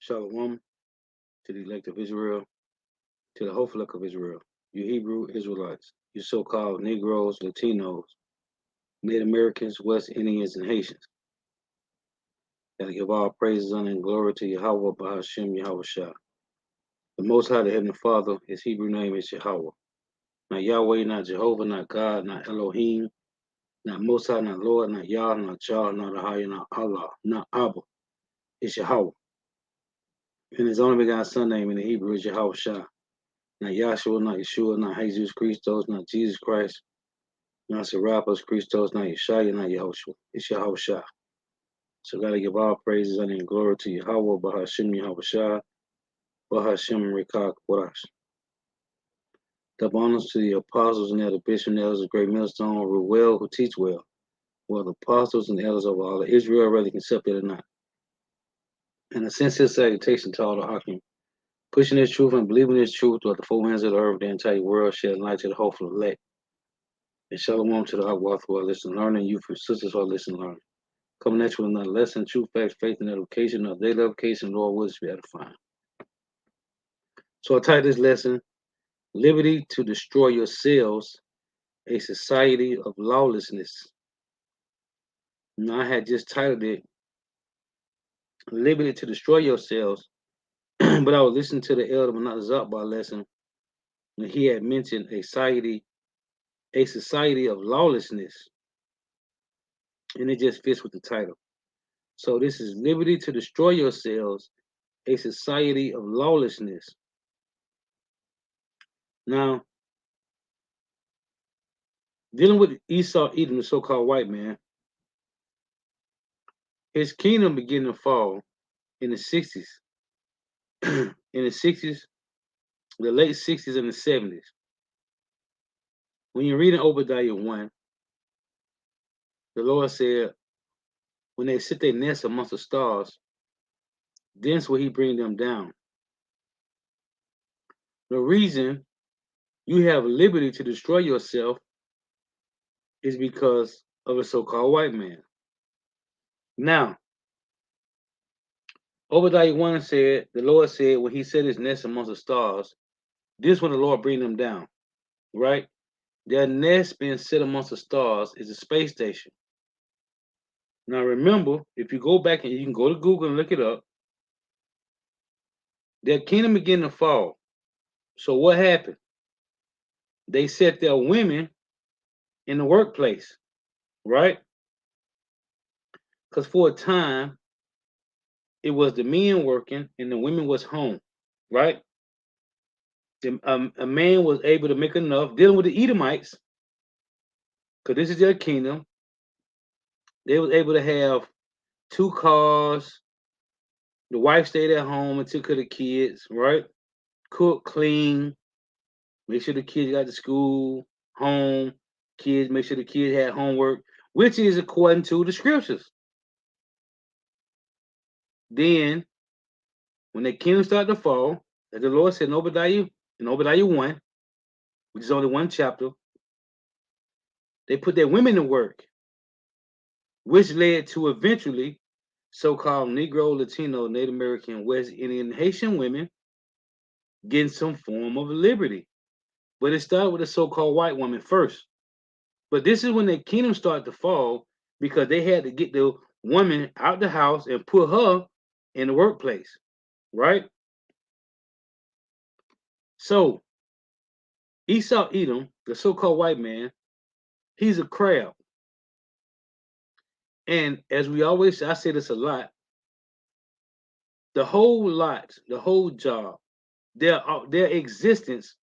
Shalom to the elect of Israel, to the whole flock of Israel, you Hebrew Israelites, you so-called Negroes, Latinos, Native Americans, West Indians, and Haitians. Gotta give all praises, honor, and glory to Yahweh, Bahashem, Yahweh Shah. The Most High, the Heavenly Father, his Hebrew name is Yahweh. Not Yahweh, not Jehovah, not God, not Elohim, not Most High, not Lord, not Yah, not Jah, not Ahaya, not Allah, not Abba. It's Yahweh. And his only begotten son name in the Hebrew is Yahweh Shah. Not Yahshua, not Yeshua, not Jesus Christos, not Jesus Christ, not Serapis Christos, not Yeshua, not Yahushua. It's Yahweh Shah. So gotta give all praises and glory to Yahweh, Bahashem Yahweh Shah, Bahashem Rekah Quarash. Double honors to the apostles and elder bishops and elders of Great Millstone, who well, who teach well. Well, the apostles and elders of all of Israel, whether you can accept it or not. And a sincere salutation to all the Hakim. Pushing this truth and believing this truth throughout the four winds of the earth, the entire world, shedding light to the hopeful elect. And shalom to the Akwath who are listening, learning, you for sisters who are listening, learning. Coming at you with another lesson, truth, facts, faith, and education, of daily education, Lord wills to be edifying. So I titled this lesson, Liberty to Destroy Yourselves, a Society of Lawlessness. Now I had just titled it, Liberty to Destroy Yourselves, but I was listening to the Elder Manat Zakbar lesson, and he had mentioned a society of lawlessness, and it just fits with the title. So this is Liberty to Destroy Yourselves, a Society of Lawlessness. Now, dealing with Esau Edom, the so-called white man, his kingdom began to fall in the 60s. In the 60s, the late 60s and the 70s. When you're reading Obadiah 1, the Lord said, when they sit their nests amongst the stars, thence will he bring them down. The reason you have liberty to destroy yourself is because of a so-called white man. Now, Obadiah 1 said, the Lord said, when he set his nest amongst the stars, this when the Lord bring them down, right? Their nest being set amongst the stars is a space station. Now remember, if you go back and you can go to Google and look it up, their kingdom began to fall. So what happened? They set their women in the workplace, right? Because for a time, it was the men working and the women was home, right? A man was able to make enough dealing with the Edomites, because this is their kingdom. They was able to have 2 cars. The wife stayed at home and took care of the kids, right? Cook, clean, make sure the kids got to school, home, kids, make sure the kids had homework, which is according to the scriptures. Then, when the kingdom started to fall, as the Lord said in Obadiah 1, which is only one chapter, they put their women to work, which led to eventually so-called Negro, Latino, Native American, West Indian, Haitian women getting some form of liberty. But it started with a so-called white woman first. But this is when the kingdom started to fall because they had to get the woman out the house and put her in the workplace, right? So Esau Edom, the so-called white man, he's a crab. And as we always say, I say this a lot, the whole job, their existence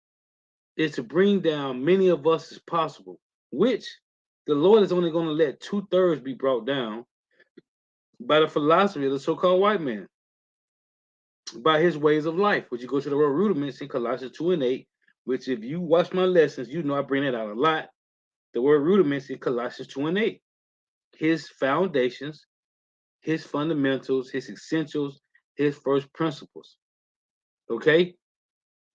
is to bring down many of us as possible, which the Lord is only going to let 2/3 be brought down by the philosophy of the so-called white man, by his ways of life, which you go to the word rudiments in Colossians 2 and 8, which if you watch my lessons, you know I bring it out a lot. The word rudiments in Colossians 2 and 8. His foundations, his fundamentals, his essentials, his first principles. Okay?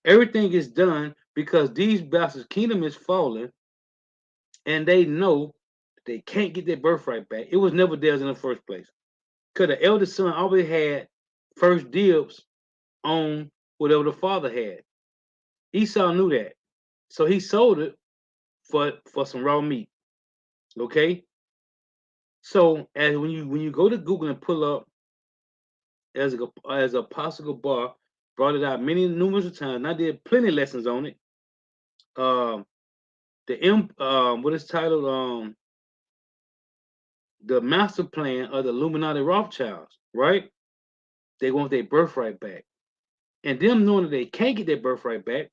Everything is done because these bastards' kingdom is falling, and they know they can't get their birthright back. It was never theirs in the first place. Because the eldest son always had first dibs on whatever the father had. Esau knew that. So he sold it for some raw meat. Okay? So as when you go to Google and pull up as Apostle Bar brought it out many numerous times, and I did plenty of lessons on it. Um what is titled the master plan of the Illuminati Rothschilds, right? They want their birthright back. And them knowing that they can't get their birthright back,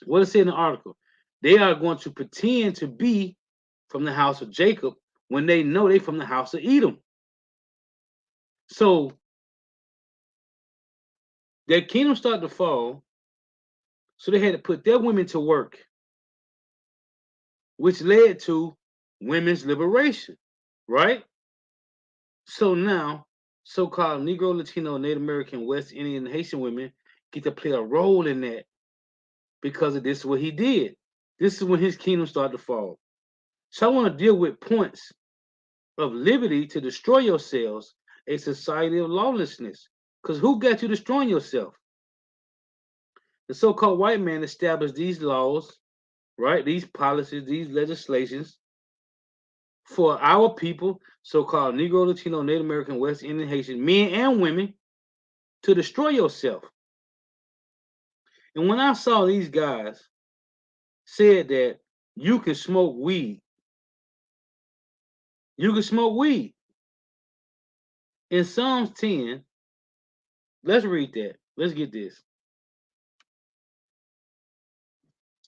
what it said in the article, they are going to pretend to be from the house of Jacob when they know they from the house of Edom. So their kingdom started to fall, so they had to put their women to work, which led to women's liberation, right? So now, so-called Negro, Latino, Native American, West Indian, and Haitian women get to play a role in that because of this is what he did. This is when his kingdom started to fall. So I want to deal with points of liberty to destroy yourselves, a society of lawlessness. Because who got you destroying yourself? The so-called white man established these laws, right? These policies, these legislations for our people, so-called Negro, Latino, Native American, West Indian, Haitian, men and women, to destroy yourself. And when I saw these guys said that you can smoke weed, you can smoke weed. In Psalms 10, let's read that. Let's get this.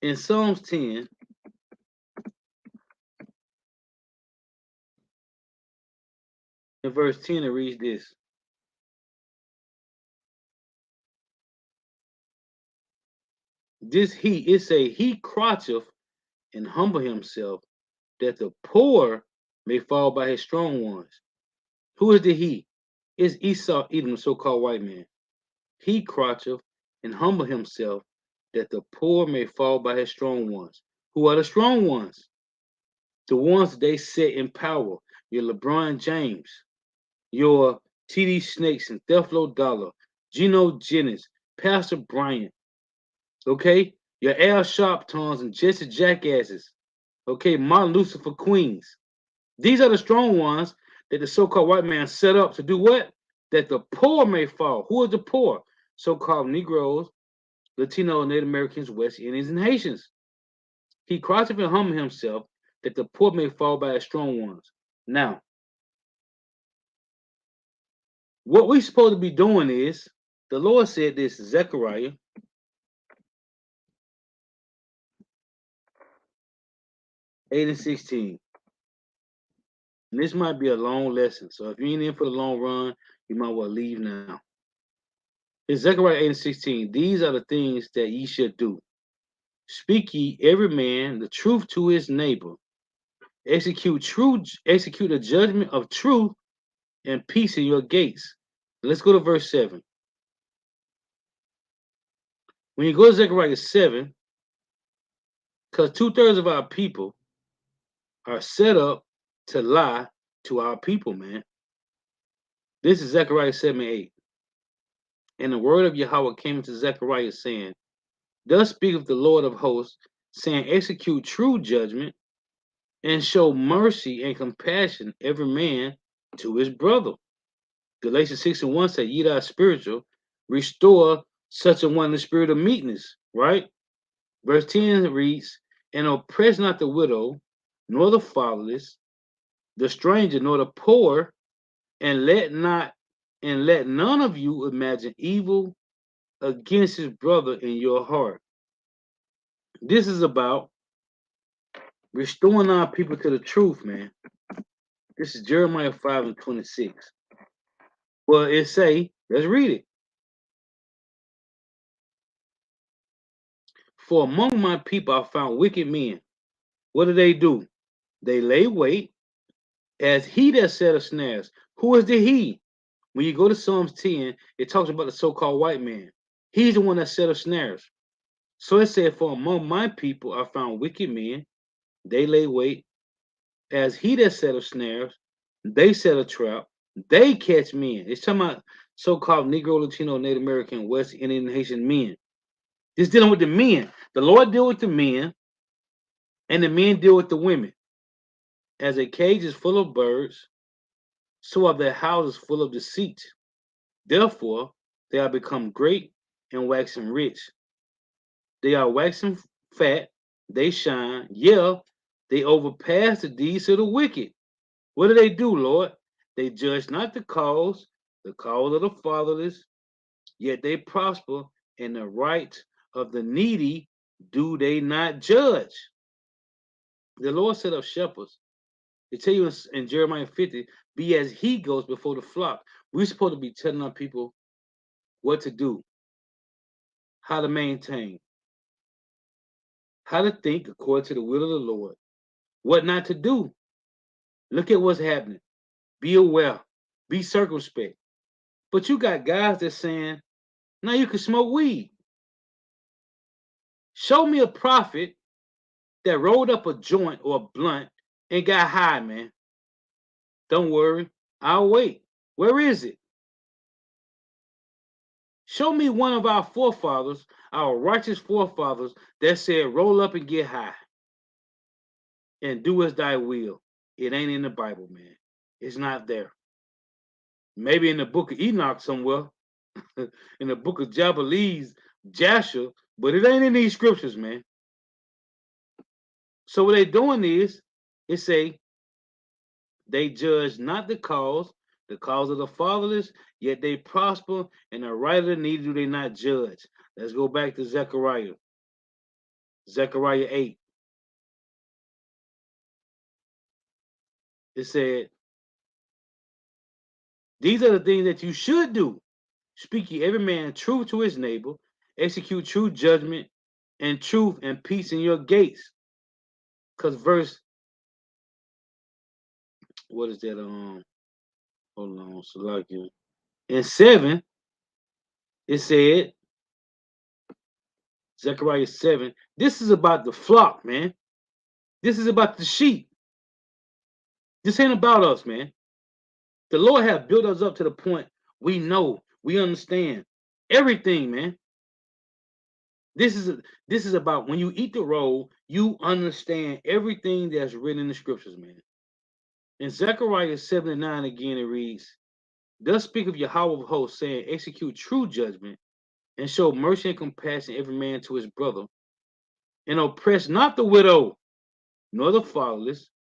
In Psalms 10, in verse 10, it reads this. It say, he croucheth and humble himself, that the poor may fall by his strong ones. Who is the he? It's Esau, Edom, the so-called white man. He croucheth and humble himself, that the poor may fall by his strong ones. Who are the strong ones? The ones they set in power. Your LeBron James, your TD Snakes and Theflo Dollar, Geno Jennings, Pastor Bryant, okay? Your Al Sharptons and Jesse Jackasses, okay? Martin Lucifer Queens. These are the strong ones that the so-called white man set up to do what? That the poor may fall. Who are the poor? So-called Negroes, Latino, Native Americans, West Indians, and Haitians. He croucheth and humble himself, that the poor may fall by his strong ones. Now, what we're supposed to be doing is, the Lord said this, Zechariah 8 and 16. And this might be a long lesson. So if you ain't in for the long run, you might well leave now. In Zechariah 8 and 16, these are the things that ye should do. Speak ye every man the truth to his neighbor. Execute a judgment of truth and peace in your gates. Let's go to verse 7. When you go to Zechariah 7, because 2/3 of our people are set up to lie to our people, man. This is Zechariah 7 and 8. And the word of Yahweh came to Zechariah, saying, thus speaketh the Lord of hosts, saying, execute true judgment, and show mercy and compassion every man to his brother. Galatians 6 and 1 said, ye that are spiritual, restore such a one in the spirit of meekness, right? Verse 10 reads, and oppress not the widow, nor the fatherless, the stranger, nor the poor, and let none of you imagine evil against his brother in your heart. This is about restoring our people to the truth, man. This is Jeremiah 5 and 26. Well, it say, let's read it. For among my people I found wicked men. What do? They lay wait as he that set snares. Who is the he? When you go to Psalms 10, it talks about the so-called white man. He's the one that set snares. So it said, for among my people I found wicked men. They lay wait as he that set snares. They set a trap. They catch men. It's talking about so-called Negro, Latino, Native American, West Indian, Haitian men. This dealing with the men. The Lord deal with the men, and the men deal with the women. As a cage is full of birds, so are their houses full of deceit. Therefore, they are become great and waxing rich. They are waxing fat, they shine, yeah, they overpass the deeds of the wicked. What do they do, Lord? They judge not the cause of the fatherless, yet they prosper, and the right of the needy do they not judge. The Lord set up shepherds. They tell you in Jeremiah 50, be as he goes before the flock. We're supposed to be telling our people what to do, how to maintain, how to think according to the will of the Lord, what not to do. Look at what's happening. Be aware, be circumspect. But you got guys that's saying, now you can smoke weed. Show me a prophet that rolled up a joint or a blunt and got high, man. Don't worry, I'll wait. Where is it? Show me one of our forefathers, our righteous forefathers, that said, roll up and get high and do as thy will. It ain't in the Bible, man. It's not there. Maybe in the book of Enoch somewhere, in the book of Jubilees, Jasher, but it ain't in these scriptures, man. So what they doing is, it say, they judge not the cause of the fatherless, yet they prosper, and the right of the needy do they not judge. Let's go back to Zechariah. Zechariah 8. It said, these are the things that you should do. Speak ye every man truth to his neighbor, execute true judgment and truth and peace in your gates. Because verse, what is that? Hold on, Salakia. In 7, it said, Zechariah 7, this is about the flock, man. This is about the sheep. This ain't about us, man. The Lord have built us up to the point we know, we understand everything, man. This is about when you eat the roll, you understand everything that's written in the scriptures, man. In Zechariah 7 and 9 again, it reads, thus speak of Yahweh of hosts, saying, execute true judgment and show mercy and compassion every man to his brother, and oppress not the widow, nor the fatherless,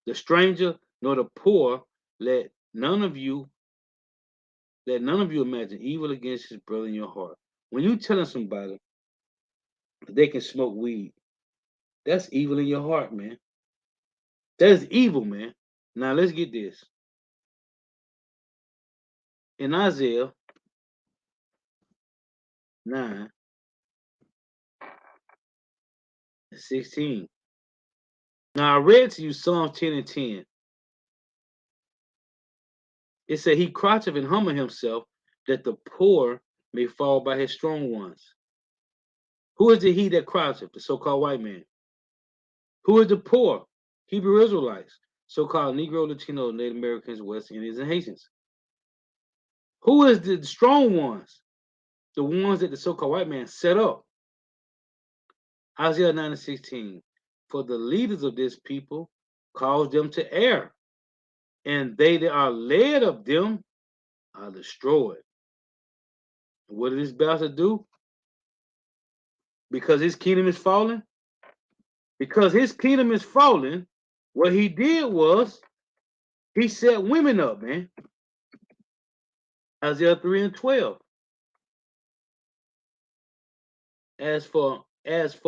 the stranger, nor the poor. Let none of you imagine evil against his brother in your heart. When you telling somebody that they can smoke weed, that's evil in your heart, man. That's evil, man. Now let's get this. In Isaiah 9 and 16. Now I read to you Psalm 10 and 10. It said he croucheth and humble himself that the poor may fall by his strong ones. Who is the he that croucheth? The so-called white man. Who is the poor? Hebrew Israelites, so-called Negro, Latino, Native Americans, West Indians, and Haitians. Who is the strong ones? The ones that the so-called white man set up. Isaiah 9 and 16. For the leaders of this people cause them to err, and they that are led of them are destroyed. What did this bastard do? Because his kingdom is falling? Because his kingdom is falling, what he did was he set women up, man. Isaiah 3 and 12. As for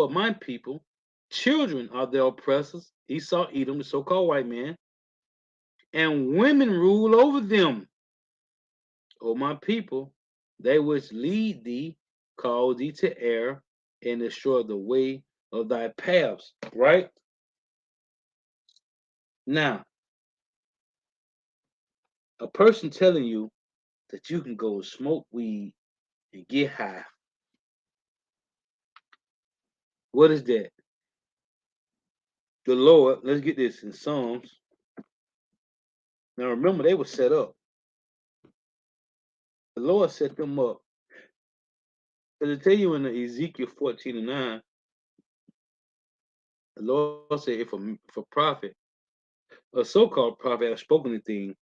my people, children are their oppressors. Esau, Edom, the so-called white man, and women rule over them. O my people, they which lead thee, call thee to err, and destroy the way of thy paths. Right? Now, a person telling you that you can go smoke weed and get high. What is that? The Lord, let's get this in Psalms. Now remember, they were set up. The Lord set them up. Because I tell you in the Ezekiel 14 and 9, the Lord said, if a prophet, a so-called prophet, has spoken a thing,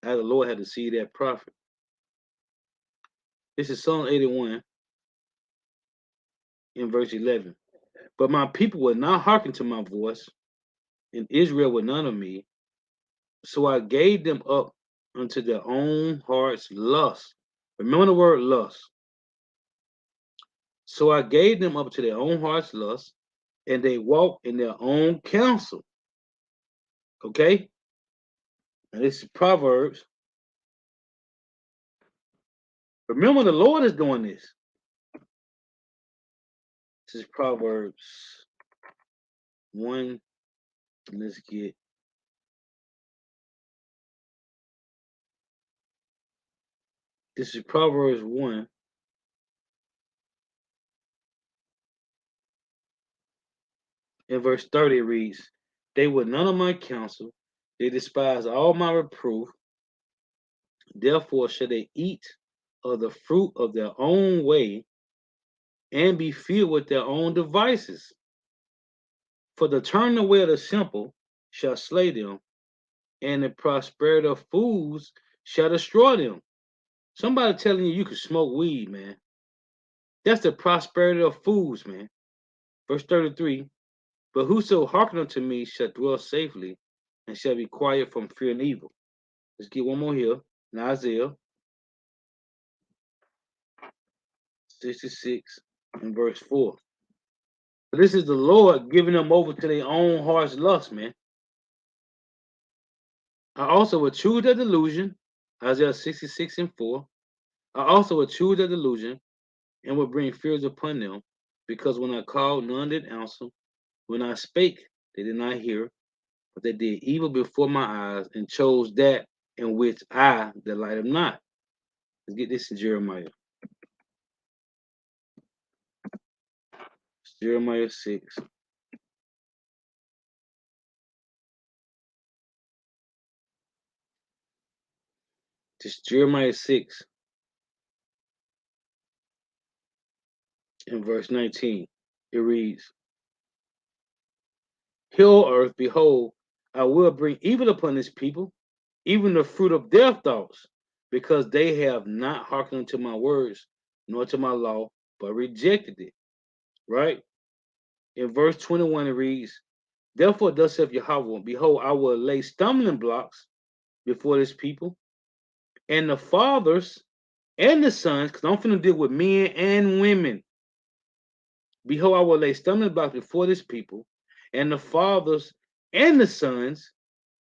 how the Lord had to see that prophet. This is Psalm 81 in verse 11. But my people would not hearken to my voice, and Israel would none of me. So I gave them up unto their own heart's lust. Remember the word lust. So I gave them up to their own heart's lust, and they walked in their own counsel. Okay? And this is Proverbs. Remember, the Lord is doing this. This is Proverbs 1. Let's get this is Proverbs 1 in verse 30 reads, they would none of my counsel, they despise all my reproof, therefore shall they eat of the fruit of their own way and be filled with their own devices. For the turning away of the simple shall slay them, and the prosperity of fools shall destroy them. Somebody telling you can smoke weed, man. That's the prosperity of fools, man. Verse 33, but whoso hearken unto me shall dwell safely, and shall be quiet from fear and evil. Let's get one more here. In Isaiah 66 and verse 4. This is the Lord giving them over to their own heart's lust, man. I also will choose their delusion, Isaiah 66 and 4. I also will choose their delusion and will bring fears upon them, because when I called, none did answer. When I spake, they did not hear, but they did evil before my eyes and chose that in which I delighted not. Let's get this in Jeremiah. It's Jeremiah 6. This Jeremiah 6 in verse 19. It reads, hear, O earth, behold, I will bring evil upon this people, even the fruit of their thoughts, because they have not hearkened to my words, nor to my law, but rejected it. Right? In verse 21, it reads, therefore, thus saith Yahweh, behold, I will lay stumbling blocks before this people, and the fathers and the sons, because I'm finna deal with men and women. Behold, I will lay stumbling blocks before this people, and the fathers and the sons,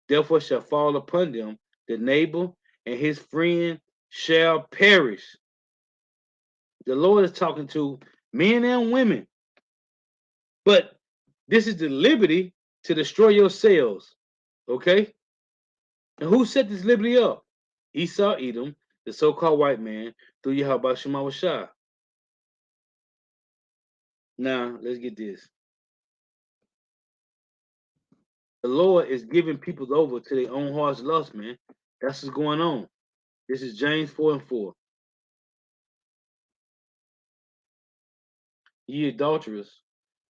therefore shall fall upon them. The neighbor and his friend shall perish. The Lord is talking to men and women. But this is the liberty to destroy yourselves. Okay? And who set this liberty up? Esau, Edom, the so-called white man, through Yahweh Shema Shah. Now, let's get this. The Lord is giving people over to their own heart's lust, man. That's what's going on. This is James 4 and 4. Ye adulterers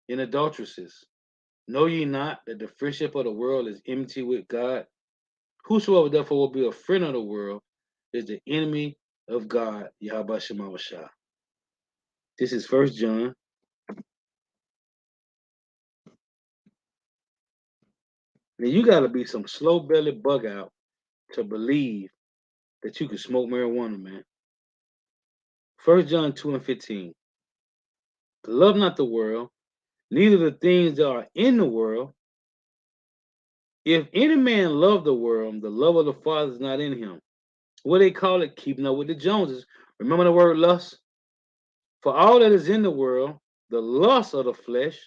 and adulteresses, know ye not that the friendship of the world is enmity with God? Whosoever therefore will be a friend of the world is the enemy of God, Yahweh Shema Shah. This is 1 John. Now you gotta be some slow-bellied bug out to believe that you can smoke marijuana, man. 1 John 2 and 15. Love not the world, neither the things that are in the world. If any man love the world, the love of the Father is not in him. What they call it, keeping up with the Joneses. Remember the word lust? For all that is in the world, the lust of the flesh,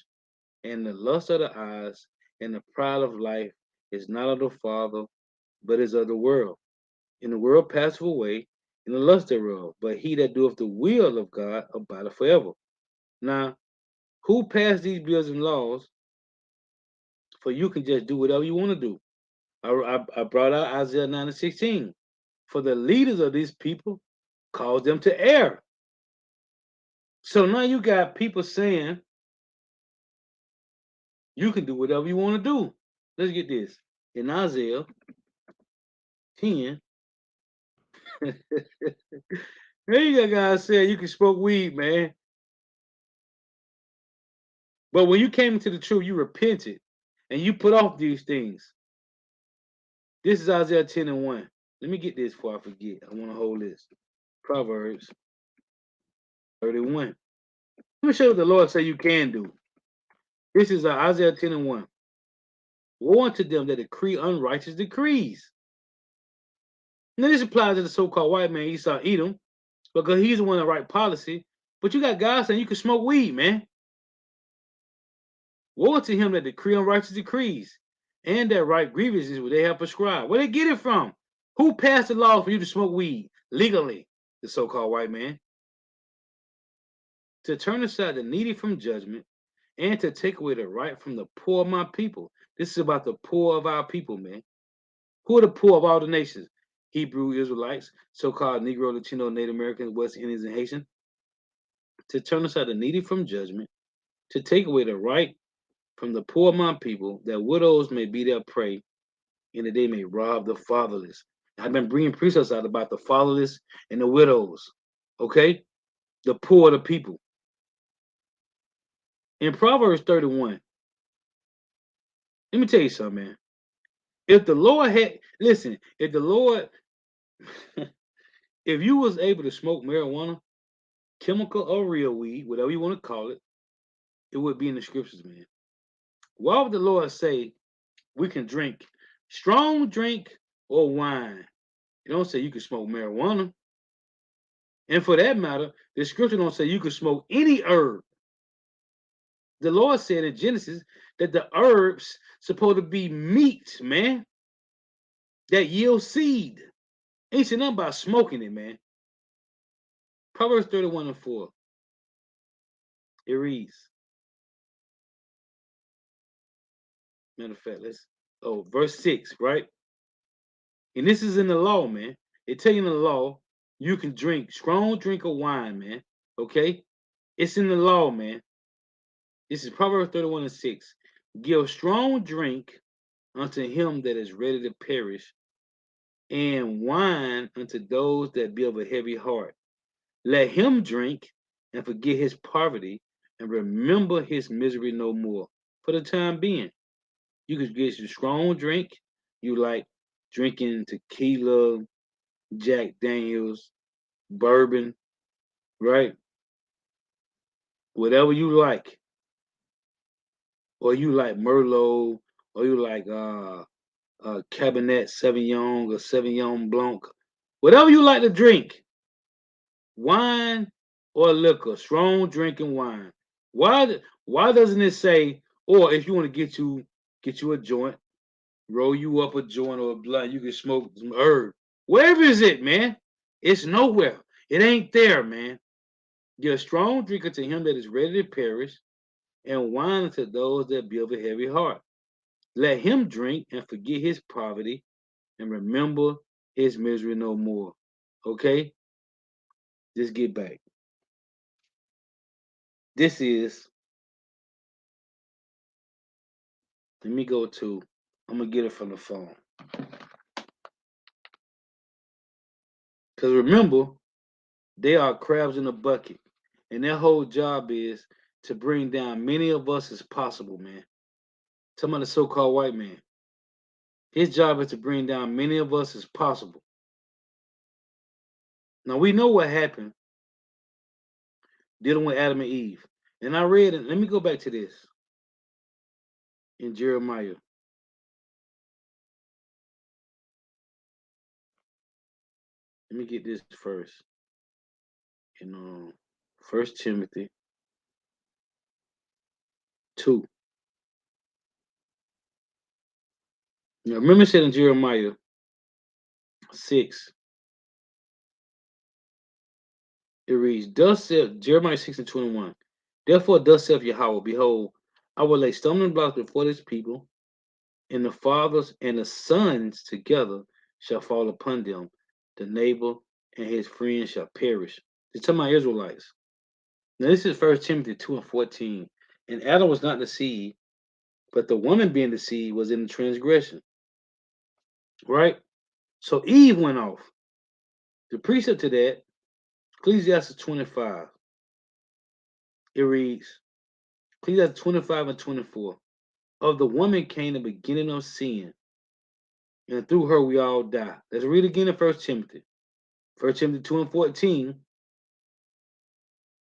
and the lust of the eyes, and the pride of life is not of the Father, but is of the world. And the world passeth away, and the lust thereof. But he that doeth the will of God abideth forever. Now, who passed these bills and laws for you can just do whatever you want to do? I brought out Isaiah 9 and 16. For the leaders of these people Cause them to err. So now you got people saying you can do whatever you want to do. Let's get this. In Isaiah 10, there you got guys saying you can smoke weed, man. But when you came into the truth, you repented and you put off these things. This is Isaiah 10 and 1. Let me get this before I forget. I want to hold this. Proverbs 31. Let me show you what the Lord say you can do. This is Isaiah 10 and 1. Woe unto them that decree unrighteous decrees. Now this applies to the so-called white man Esau Edom, because he's the one that write policy. But you got guys saying you can smoke weed, man. Woe unto him that decree unrighteous decrees, and that write grievances where they have prescribed. Where they get it from? Who passed the law for you to smoke weed legally? The so-called white man. To turn aside the needy from judgment, and to take away the right from the poor of my people. This is about the poor of our people, man. Who are the poor of all the nations? Hebrew Israelites, so-called Negro, Latino, Native Americans, West Indians, and Haitians. To turn aside the needy from judgment, to take away the right from the poor of my people, that widows may be their prey, and that they may rob the fatherless. I've been bringing precepts out about the fatherless and the widows, okay? The poor of the people. In Proverbs 31, let me tell you something, man. If the Lord had, listen, if the Lord, if you was able to smoke marijuana, chemical or real weed, whatever you want to call it, it would be in the scriptures, man. Why would the Lord say we can drink strong drink or wine? It don't say you can smoke marijuana. And for that matter, the scripture don't say you can smoke any herb. The Lord said in Genesis that the herbs supposed to be meat, man, that yield seed. Ain't said nothing about smoking it, man. Proverbs 31 and 4. It reads, matter of fact, verse 6, right? And this is in the law, man. It tell you in the law, you can drink strong drink of wine, man. Okay? It's in the law, man. This is Proverbs 31 and 6. Give strong drink unto him that is ready to perish, and wine unto those that be of a heavy heart. Let him drink and forget his poverty and remember his misery no more. For the time being, you could get some strong drink. You like drinking tequila, Jack Daniels, bourbon, right? Whatever you like. Or you like Merlot, or you like Cabernet Sauvignon or Sauvignon Blanc. Whatever you like to drink, wine or liquor, strong drinking wine. Why doesn't it say, or if you want to get you a joint, roll you up a joint or a blunt, you can smoke some herb. Wherever is it, man? It's nowhere. It ain't there, man. Give a strong drinker to him that is ready to perish, and wine to those that be of a heavy heart. Let him drink and forget his poverty and remember his misery no more. Okay? Just get back. This is, let me go to, I'm going to get it from the phone. Because remember, they are crabs in a bucket. And their whole job is to bring down many of us as possible, man. Talking about the so-called white man. His job is to bring down many of us as possible. Now we know what happened dealing with Adam and Eve. And I read it. Let me go back to this in Jeremiah. Let me get this first. In 1 Timothy 2. Now remember it said in Jeremiah 6, it reads, thus saith Jeremiah 6 and 21. Therefore, thus saith Yahweh, behold, I will lay stumbling blocks before this people, and the fathers and the sons together shall fall upon them. The neighbor and his friends shall perish. They're talking about Israelites. Now this is First Timothy 2 and 14. And Adam was not deceived, but the woman being deceived was in the transgression. Right? So Eve went off. The precept to that, Ecclesiastes 25. It reads, Ecclesiastes 25 and 24. Of the woman came the beginning of sin, and through her we all die. Let's read again in First Timothy. First Timothy 2 and 14.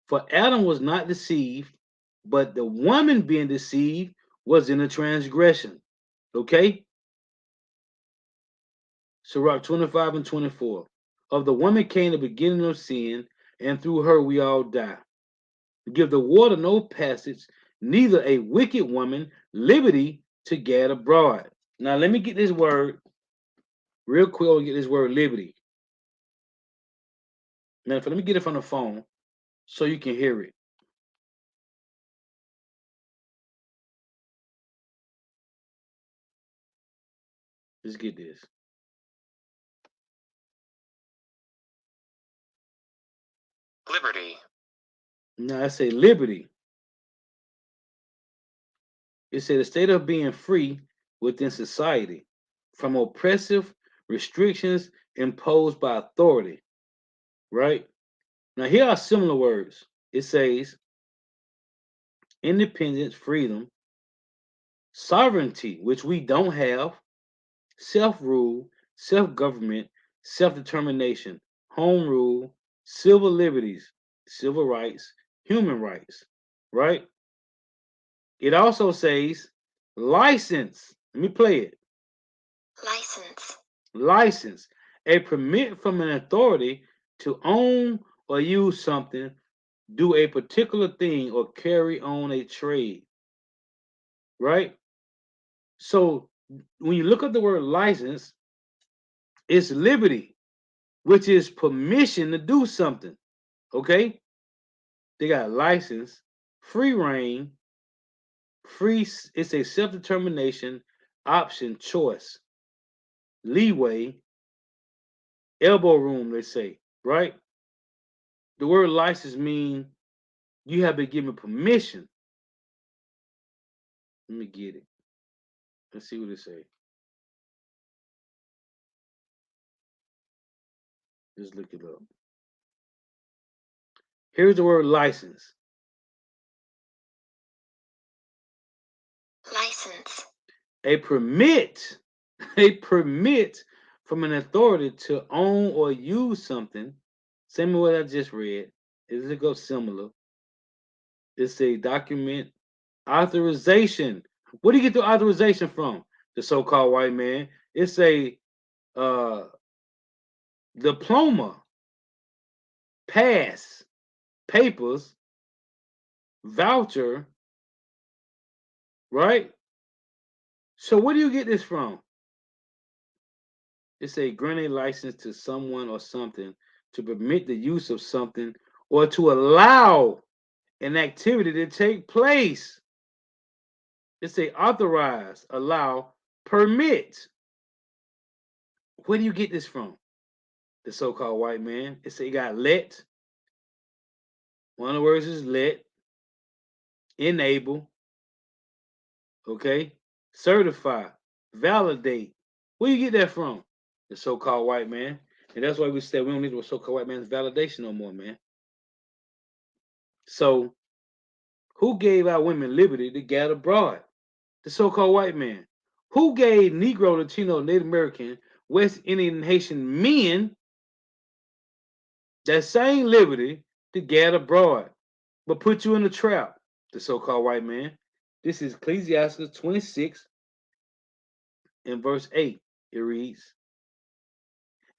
For Adam was not deceived, but the woman being deceived was in a transgression. Okay? Sirach 25 and 24. Of the woman came the beginning of sin, and through her we all die. Give the water no passage, neither a wicked woman liberty to gad abroad. Now let me get this word real quick. I'll get this word liberty. Now, let me get it from the phone so you can hear it. Let's get this. Liberty. Now I say liberty. It said a state of being free within society from oppressive restrictions imposed by authority. Right? Now here are similar words. It says independence, freedom, sovereignty, which we don't have, self-rule, self-government, self-determination, home rule, civil liberties, civil rights, human rights, right? It also says license. Let me play it. License. License, a permit from an authority to own or use something, do a particular thing, or carry on a trade, right? So when you look at the word license, it's liberty, which is permission to do something. Okay? They got license, free reign, free, it's a self-determination, option, choice, leeway, elbow room, they say, right? The word license means you have been given permission. Let me get it. Let's see what it say. Let's look it up. Here's the word license. License. A permit, a permit from an authority to own or use something. Same as what I just read. It goes similar. It's a document authorization. Where do you get the authorization from? The so-called white man. It's a uh, diploma, pass, papers, voucher, right? So where do you get this from? It's a granted license to someone or something to permit the use of something or to allow an activity to take place. It's a authorize, allow, permit. Where do you get this from? The so-called white man. It's a got let. One of the words is let, enable, okay, certify, validate. Where you get that from? The so-called white man. And that's why we said we don't need the so-called white man's validation no more, man. So who gave our women liberty to gather abroad? The so-called white man. Who gave Negro, Latino, Native American, West Indian, Haitian men that same liberty to gather abroad, but put you in a trap? The so-called white man. This is Ecclesiastes 26 and verse 8. It reads,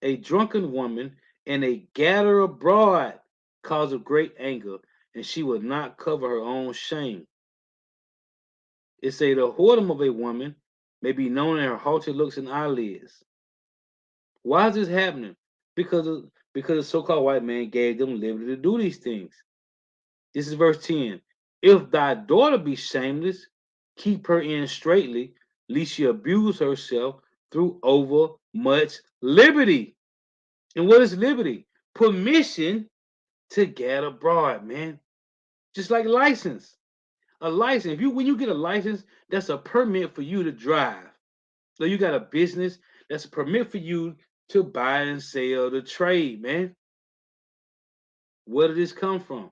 a drunken woman and a gatherer abroad cause of great anger, and she will not cover her own shame. It say the whoredom of a woman may be known in her haughty looks and eyelids. Why is this happening? Because the so-called white man gave them liberty to do these things. This is verse 10. If thy daughter be shameless, keep her in straitly, lest she abuse herself through over much liberty. And what is liberty? permission to get abroad, man. Just like license. A license. If you when you get a license, that's a permit for you to drive. So you got a business, that's a permit for you to buy and sell the trade, man. Where did this come from?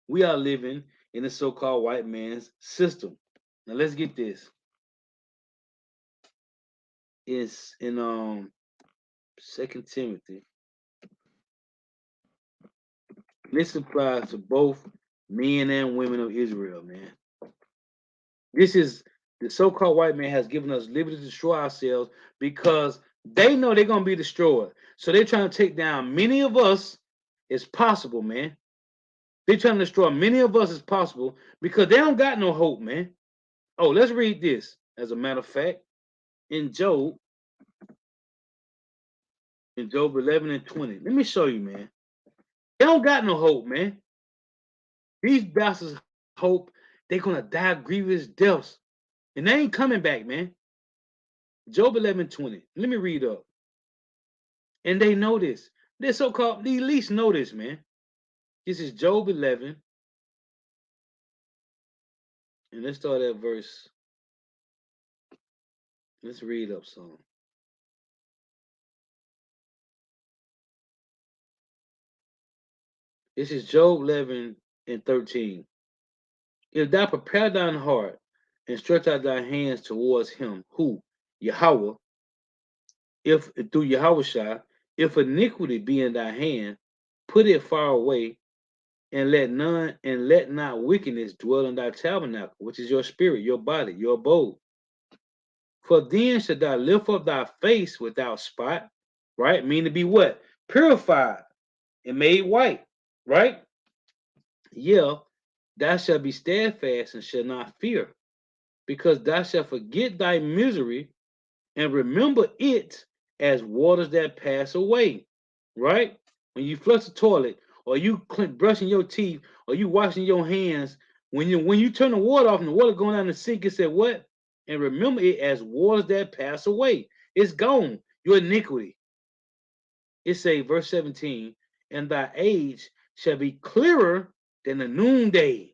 We are living in the so-called white man's system. Now let's get this. It's in Second Timothy. This applies to both men and women of Israel, man. This is the so-called white man has given us liberty to destroy ourselves because they know they're gonna be destroyed. So they're trying to take down many of us as possible, man. They're trying to destroy many of us as possible because they don't got no hope, man. Oh, let's read this. As a matter of fact, in Job 11 and 20. Let me show you, man. They don't got no hope, man. These bastards hope they're gonna die grievous deaths. And they ain't coming back, man. Job 11:20. Let me read up. And they know this. They're so-called, the elites know this, man. This is Job 11. And let's start at verse. Let's read up some. This is Job 11 and 13. If thou prepare thine heart and stretch out thy hands towards him, who? Yahweh, if through Yahweh, if iniquity be in thy hand, put it far away, and let not wickedness dwell in thy tabernacle, which is your spirit, your body, your abode. For then should thou lift up thy face without spot, right? Mean to be what? Purified and made white, right? Yeah, thou shalt be steadfast and shall not fear, because thou shalt forget thy misery and remember it as waters that pass away, right? When you flush the toilet, or you brushing your teeth, or you washing your hands, when you turn the water off and the water going down the sink, it said what? And remember it as waters that pass away. It's gone. Your iniquity. It say, verse 17, and thy age shall be clearer than the noonday.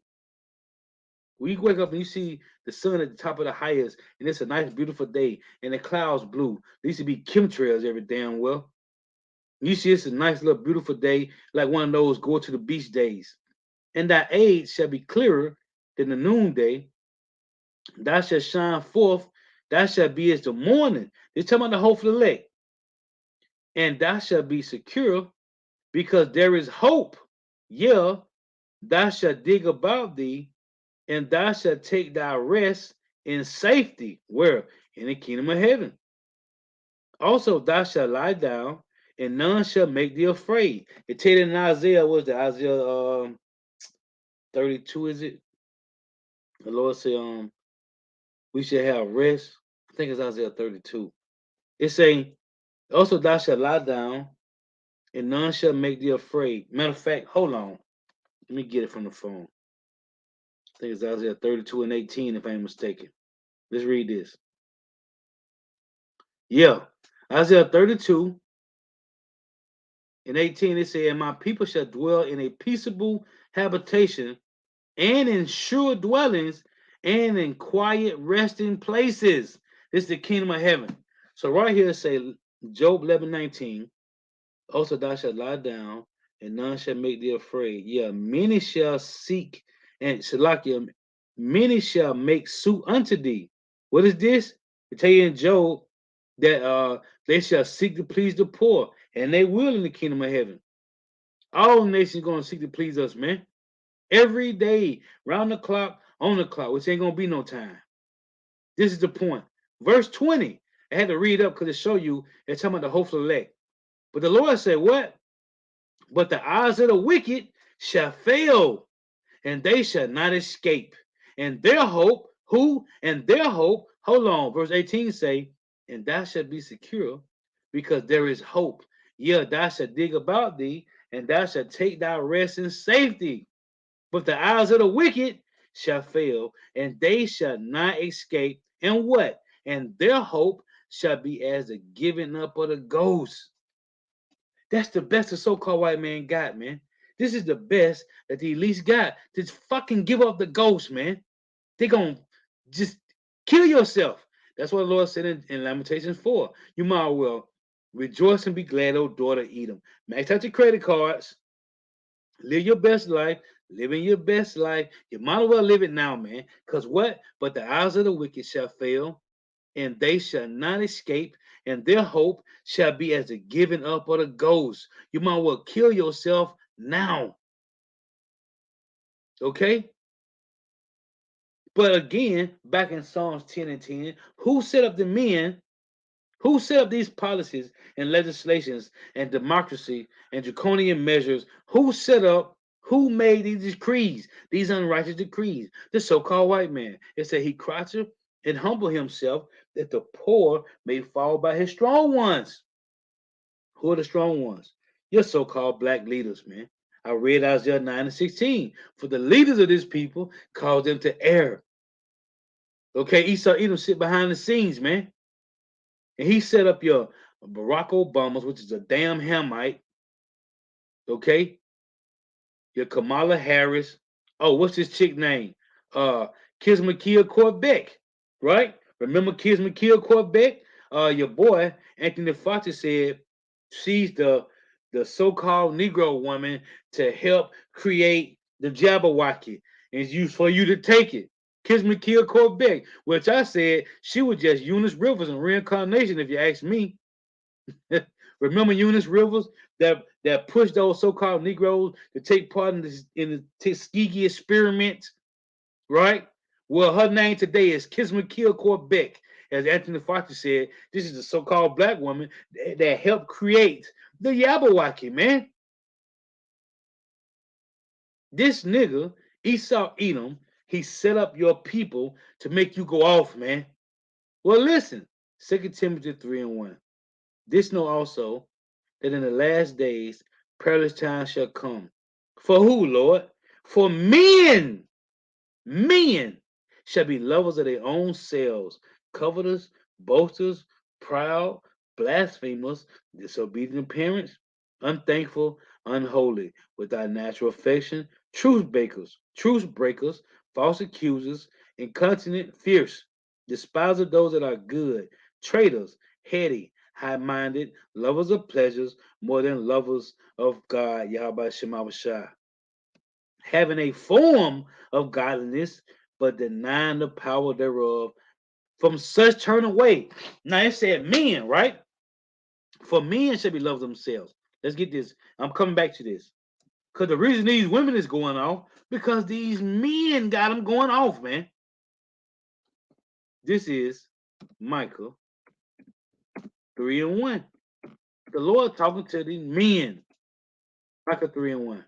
When you wake up and you see the sun at the top of the highest, and it's a nice, beautiful day, and the clouds blue. There used to be chemtrails every damn well. You see it's a nice little beautiful day, like one of those go to the beach days. And thy age shall be clearer than the noonday. Thou shalt shine forth, thou shalt be as the morning. They're talking about the hope of the elect. And thou shalt be secure, because there is hope. Yeah, thou shalt dig about thee, and thou shalt take thy rest in safety. Where? In the kingdom of heaven. Also, thou shalt lie down, and none shall make thee afraid. It tell you in Isaiah, was the Isaiah 32, is it? The Lord said, we should have rest. I think it's Isaiah 32. It say, also thou shalt lie down, and none shall make thee afraid. Matter of fact, hold on. Let me get it from the phone. I think it's Isaiah 32 and 18, if I ain't mistaken. Let's read this. Yeah. Isaiah 32 and 18, it said, and my people shall dwell in a peaceable habitation, and in sure dwellings, and in quiet resting places. This is the kingdom of heaven. So right here, say Job 11:19. Also thou shalt lie down, and none shall make thee afraid. Yeah, many shall seek, and Shalakia, many shall make suit unto thee. What is this? It tell you in Job that they shall seek to please the poor, and they will in the kingdom of heaven. All nations gonna seek to please us, man. Every day, round the clock, on the clock, which ain't gonna be no time. This is the point. Verse 20. I had to read up because it show you it's talking about the hopeful elect. But the Lord said, what? But the eyes of the wicked shall fail, and they shall not escape. And their hope, who? And their hope, hold on, verse 18 say, and thou shalt be secure, because there is hope. Yeah, thou shalt dig about thee, and thou shalt take thy rest in safety. But the eyes of the wicked shall fail, and they shall not escape. And what? And their hope shall be as the giving up of the ghost. That's the best the so-called white man got, man. This is the best that the elites got. Just fucking give up the ghost, man. They gonna just kill yourself. That's what the Lord said in Lamentations 4. You might well rejoice and be glad, oh daughter, eat them. Max out your credit cards. Live your best life. Living your best life. You might as well live it now, man. Because what? But the eyes of the wicked shall fail, and they shall not escape, and their hope shall be as the giving up of the ghost. You might well kill yourself now. Okay? But again, back in Psalms 10 and 10, who set up the men? Who set up these policies and legislations and democracy and draconian measures? Who set up, who made these decrees, these unrighteous decrees? The so-called white man. It said he croucheth and humble himself that the poor may fall by his strong ones. Who are the strong ones? Your so-called black leaders, man. I read Isaiah 9 and 16. For the leaders of this people cause them to err. Okay, Esau Edom sit behind the scenes, man. And he set up your Barack Obama's, which is a damn Hamite. Okay, your Kamala Harris. Oh, what's this chick name? Uh, Kismakia Quebec, right? Remember Kismakia Quebec? Your boy Anthony Fauci said she's the so-called Negro woman to help create the Jabberwocky, and it's used for you to take it. Kismakia Quebec, which I said she was just Eunice Rivers in reincarnation, if you ask me. Remember Eunice Rivers that pushed those so-called Negroes to take part in the Tuskegee experiment, right? Well, her name today is Kismakia Quebec. As Anthony Fauci said, this is the so-called black woman that helped create the Yabberwocky, man. This nigga, Esau Edom, he set up your people to make you go off, man. Well, listen, 2 Timothy 3 and 1. This know also that in the last days perilous times shall come. For who, Lord? For men shall be lovers of their own selves, covetous, boasters, proud, blasphemers, disobedient parents, unthankful, unholy, without natural affection, truth breakers, false accusers, incontinent, fierce, despisers of those that are good, traitors, heady, high-minded, lovers of pleasures more than lovers of God, Yahweh Shema Shah, having a form of godliness, but denying the power thereof. From such turn away. Now it said men, right? For men should be loved themselves. Let's get this. I'm coming back to this. Because the reason these women is going off, because these men got them going off, man. This is Micah 3 and 1. The Lord talking to these men. Micah 3 and 1.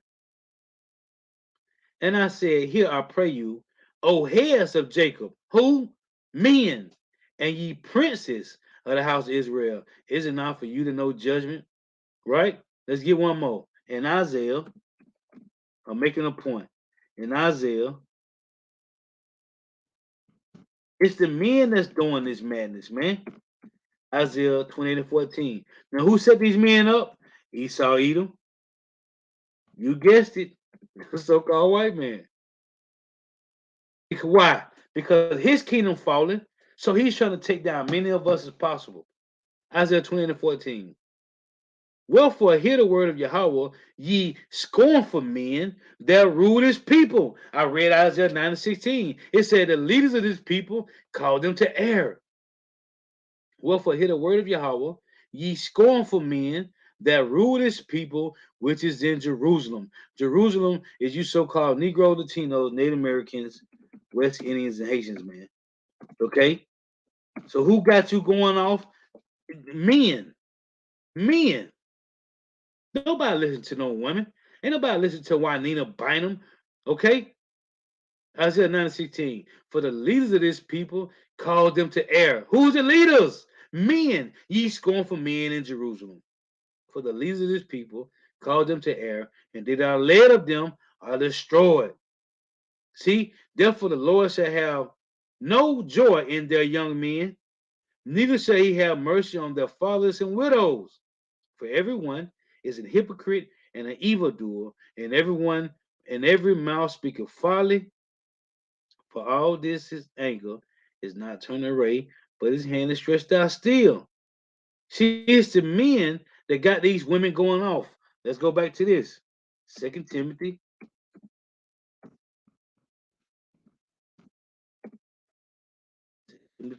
And I said, here I pray you, O heads of Jacob, who? Men, and ye princes of the house of Israel. Is it not for you to know judgment? Right? Let's get one more. In Isaiah, I'm making a point. In Isaiah, it's the men that's doing this madness, man. Isaiah 28 and 14. Now, who set these men up? Esau Edom. You guessed it. The so-called white man. Why? Because his kingdom fallen, so he's trying to take down many of us as possible. Isaiah 20 and 14. Wherefore hear the word of Yahweh, ye scornful men, that rule this people. I read Isaiah 9 and 16. It said the leaders of this people called them to err. Wherefore hear the word of Yahweh, ye scornful men, that rule this people which is in Jerusalem. Jerusalem is you so-called Negro, Latinos, Native Americans, West Indians, and Haitians, man. Okay? So who got you going off? Men. Men. Nobody listen to no women. Ain't nobody listen to Juanita Bynum. Okay? Isaiah 9 and 16. For the leaders of this people called them to err. Who's the leaders? Men. Ye scornful men in Jerusalem. For the leaders of this people called them to err, and they that are led of them are destroyed. See, therefore the Lord shall have no joy in their young men, neither shall he have mercy on their fathers and widows. For everyone is an hypocrite and an evildoer, and everyone and every mouth speaketh folly. For all this his anger is not turned away, but his hand is stretched out still. See, it's the men that got these women going off. Let's go back to this. Second Timothy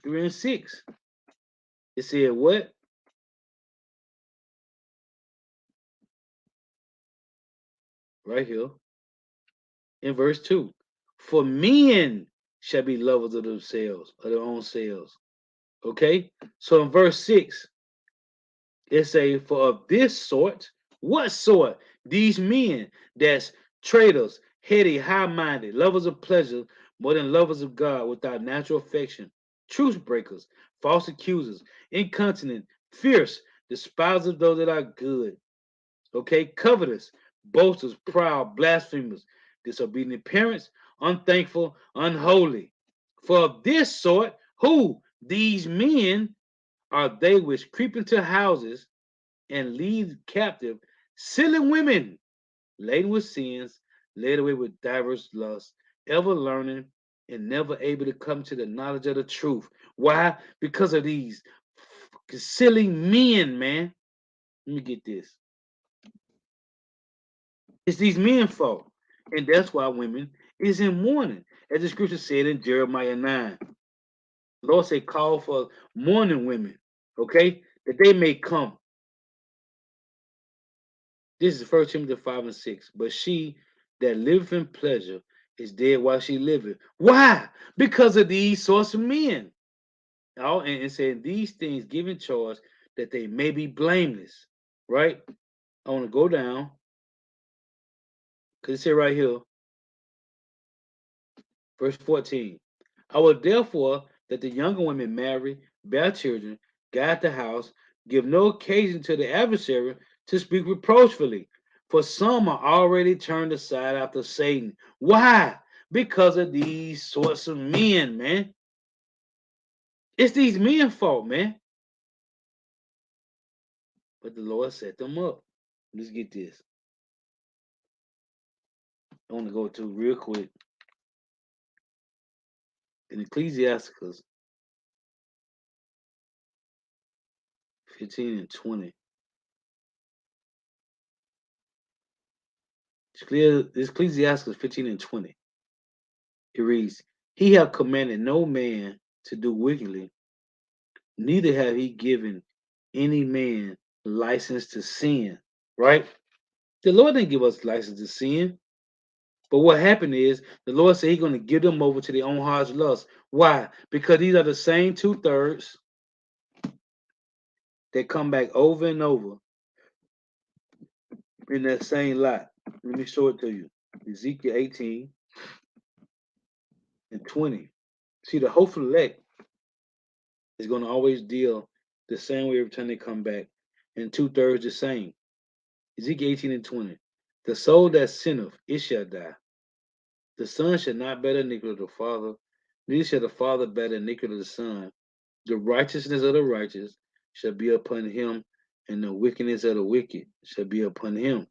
3 and 6. It said what? Right here in verse 2. For men shall be lovers of themselves, of their own selves. Okay? So in verse 6, it say, for of this sort, what sort? These men that's traitors, heady, high-minded, lovers of pleasure more than lovers of God, without natural affection, truce breakers, false accusers, incontinent, fierce, despisers of those that are good. Okay, covetous, boasters, proud, blasphemers, disobedient parents, unthankful, unholy. For of this sort, who? These men are they which creep into houses and lead captive silly women, laden with sins, led away with divers lusts, ever learning and never able to come to the knowledge of the truth. Why? Because of these silly men, man. Let me get this. It's these men fault. And that's why women is in mourning. As the scripture said in Jeremiah 9. The Lord said, call for mourning women, okay? That they may come. This is First Timothy 5 and 6. But she that liveth in pleasure is dead while she liveth. Why? Because of these sorts of men. And saying these things given charge that they may be blameless. Right? I want to go down. Because it said right here, verse 14. I will therefore that the younger women marry, bear children, guide the house, give no occasion to the adversary to speak reproachfully. For some are already turned aside after Satan. Why? Because of these sorts of men, man. It's these men's fault, man. But the Lord set them up. Let's get this. I want to go to real quick in Ecclesiasticus 15 and 20. Ecclesiasticus 15 and 20. It reads, he have commanded no man to do wickedly, neither have he given any man license to sin. Right? The Lord didn't give us license to sin. But what happened is the Lord said he's going to give them over to their own heart's lust. Why? Because these are the same two-thirds that come back over and over in that same lot. Let me show it to you. Ezekiel 18 and 20. See, the hopeful elect is going to always deal the same way every time they come back, and two-thirds the same. Ezekiel 18 and 20. The soul that sinneth, it shall die. The son shall not bear the iniquity of the father, neither shall the father bear the iniquity of the son. The righteousness of the righteous shall be upon him, and the wickedness of the wicked shall be upon him.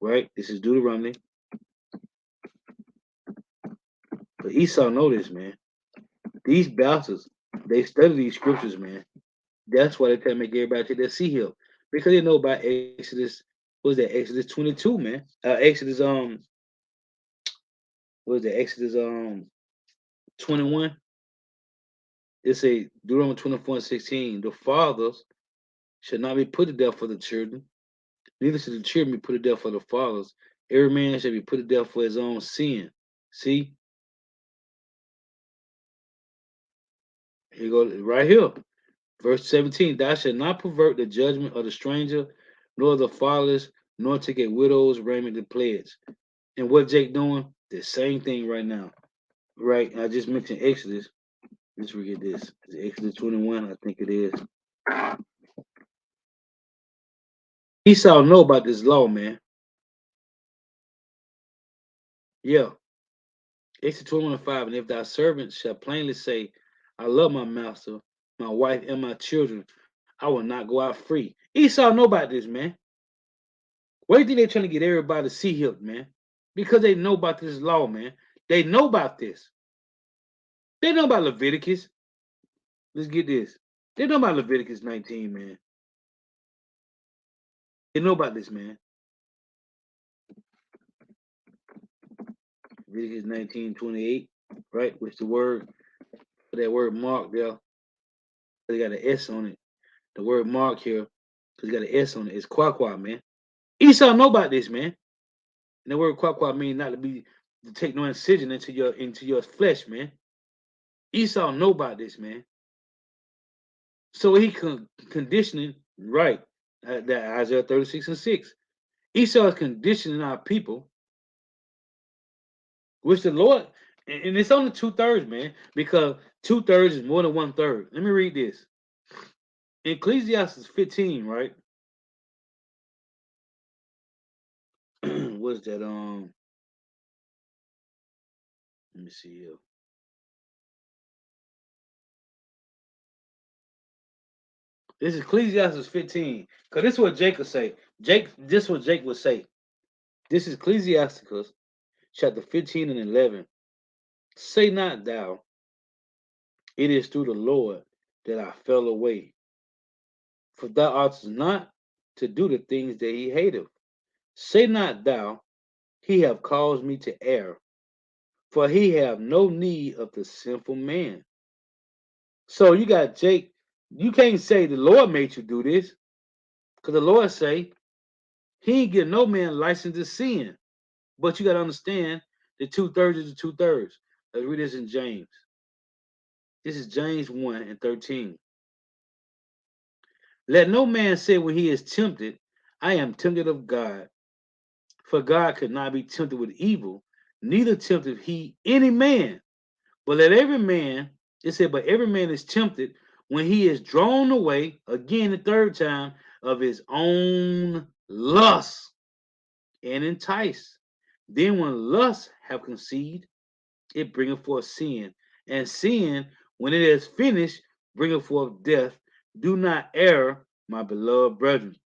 Right? This is Deuteronomy. But Esau know this, man. These bastards, they study these scriptures, man. That's why they tell me everybody to their sea hill. Because they know about Exodus, what was that? Exodus 22, man. Exodus what was that? Exodus 21. It say Deuteronomy 24 and 16. The fathers should not be put to death for the children, neither should the children be put to death for the fathers. Every man shall be put to death for his own sin. See, here you go right here. Verse 17, thou shalt not pervert the judgment of the stranger, nor the fatherless, nor take a widow's raiment to pledge. And what Jake doing? The same thing right now. Right? I just mentioned Exodus. Let's forget this. It's Exodus 21, I think it is. Esau know about this law, man. Yeah. Exodus 21 and 5. And if thy servant shall plainly say, I love my master, my wife, and my children, I will not go out free. Esau know about this, man. Why do you think they're trying to get everybody to see him, man? Because they know about this law, man. They know about this. They know about Leviticus. Let's get this. They know about Leviticus 19, man. They know about this, man. Leviticus 19:28, right? Which the word for that word mark there, they got an S on it. The word mark here, because it got an S on it, is quaqua, man. Esau know about this, man. And the word quaqua means not to take no incision into your flesh, man. Esau know about this, man. So he conditioning, right? That Isaiah 36:6. Esau is conditioning our people, which the Lord, and it's only 2/3, man, because 2/3 is more than 1/3. Let me read this. Ecclesiastes 15, right? What's that? Let me see here. This is Ecclesiastes 15. Because this is what Jacob say. This is what Jake would say. This is Ecclesiasticus chapter 15 and 11. Say not thou, it is through the Lord that I fell away. For thou oughtest not to do the things that he hateth. Say not thou, he have caused me to err. For he have no need of the sinful man. So you got Jake. You can't say the Lord made you do this. Because the Lord say, he ain't give no man license to sin. But you got to understand the 2/3 is the 2/3. Let's read this in James. This is James 1 and 13. Let no man say when he is tempted, I am tempted of God. For God could not be tempted with evil, neither tempted he any man. But let every man, it said, but every man is tempted when he is drawn away, again the third time, of his own lust and enticed. Then when lust have conceived, it bringeth forth sin. And sin, when it is finished, bringeth forth death. Do not err, my beloved brethren.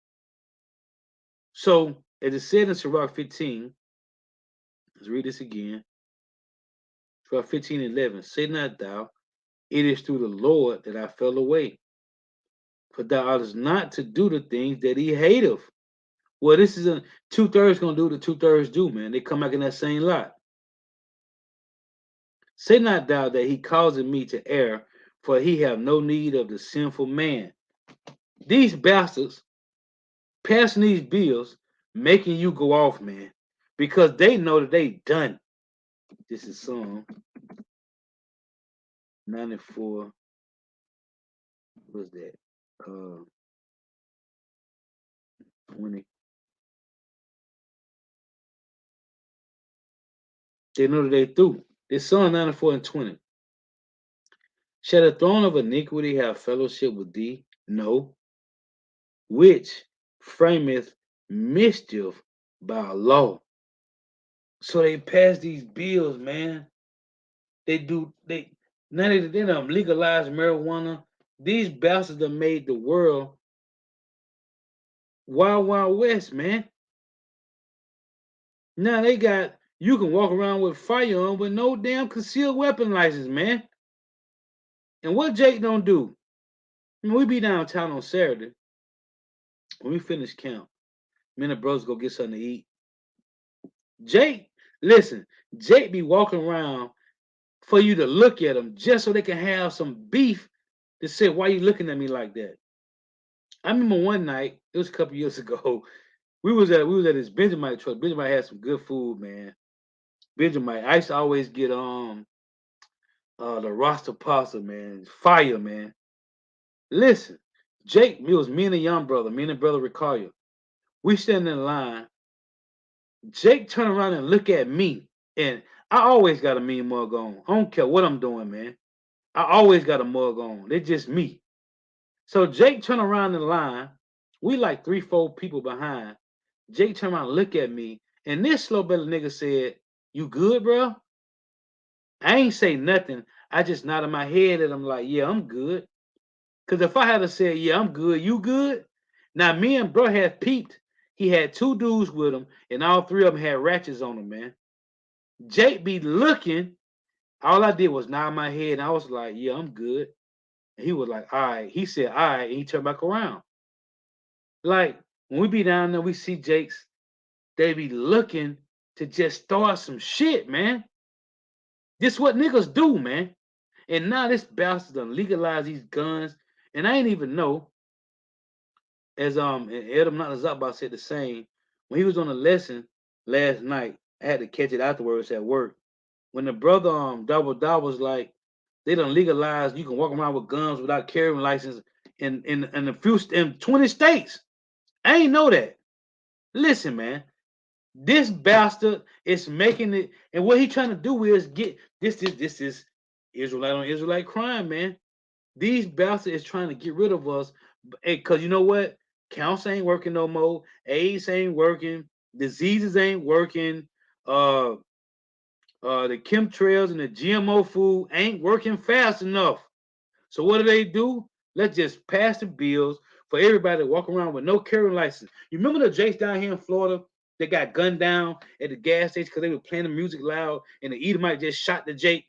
So, as it said in Sirach 15, let's read this again. Sirach 15 and 11. Say not thou, it is through the Lord that I fell away. For thou oughtest not to do the things that he hateth. Well, this is a 2/3 gonna do the 2/3 do, man. They come back in that same lot. Say not thou that he causeth me to err, for he have no need of the sinful man. These bastards passing these bills, making you go off, man, because they know that they done. This is Psalm 94. What's that? 20. They know that they through. This Psalm 94 and 20. Shall the throne of iniquity have fellowship with thee? No. Which frameth mischief by law. So they pass these bills, man. They now they done legalize marijuana. These bastards have made the world wild wild west, man. Now they got you can walk around with firearm with no damn concealed weapon license, man. And what Jake don't do? I mean, we be downtown on Saturday. When we finish camp, me and the bros go get something to eat. Jake, listen, Jake be walking around for you to look at him just so they can have some beef to say, why you looking at me like that? I remember one night, it was a couple years ago, we was at this Benjamin truck. Benjamin had some good food, man. Benjamin, I used to always get the roster pasta, man. Fire, man. Listen, Jake, it was me and a young brother, me and the brother Ricardo. We standing in line. Jake turned around and look at me. And I always got a mean mug on. I don't care what I'm doing, man. I always got a mug on. They're just me. So Jake turned around in line. We like 3, 4 people behind. Jake turned around and look at me. And this slow belly nigga said, you good, bro? I ain't say nothing. I just nodded my head at him like, yeah, I'm good. Because if I had to say, yeah, I'm good, you good? Now, me and bro had peeped. He had two dudes with him, and all three of them had ratchets on them, man. Jake be looking. All I did was nod my head, and I was like, "Yeah, I'm good." And he was like, "All right." He said, "All right," and he turned back around. Like when we be down there, we see Jakes. They be looking to just start some shit, man. This what niggas do, man. And now this bastard done legalize these guns, and I ain't even know. As Adam Nakazaba said the same when he was on a lesson last night. I had to catch it afterwards at work. When the brother Double Dog was like, they done legalized you can walk around with guns without carrying license in a few in 20 states. I ain't know that. Listen, man, this bastard is making it, and what he trying to do is get this is Israelite on Israelite crime, man. These bastards is trying to get rid of us because you know what? Counts ain't working no more. AIDS ain't working. Diseases ain't working. Uh, the chemtrails and the GMO food ain't working fast enough. So what do? Let's just pass the bills for everybody to walk around with no carrying license. You remember the Jakes down here in Florida that got gunned down at the gas station because they were playing the music loud and the Edomite just shot the Jake?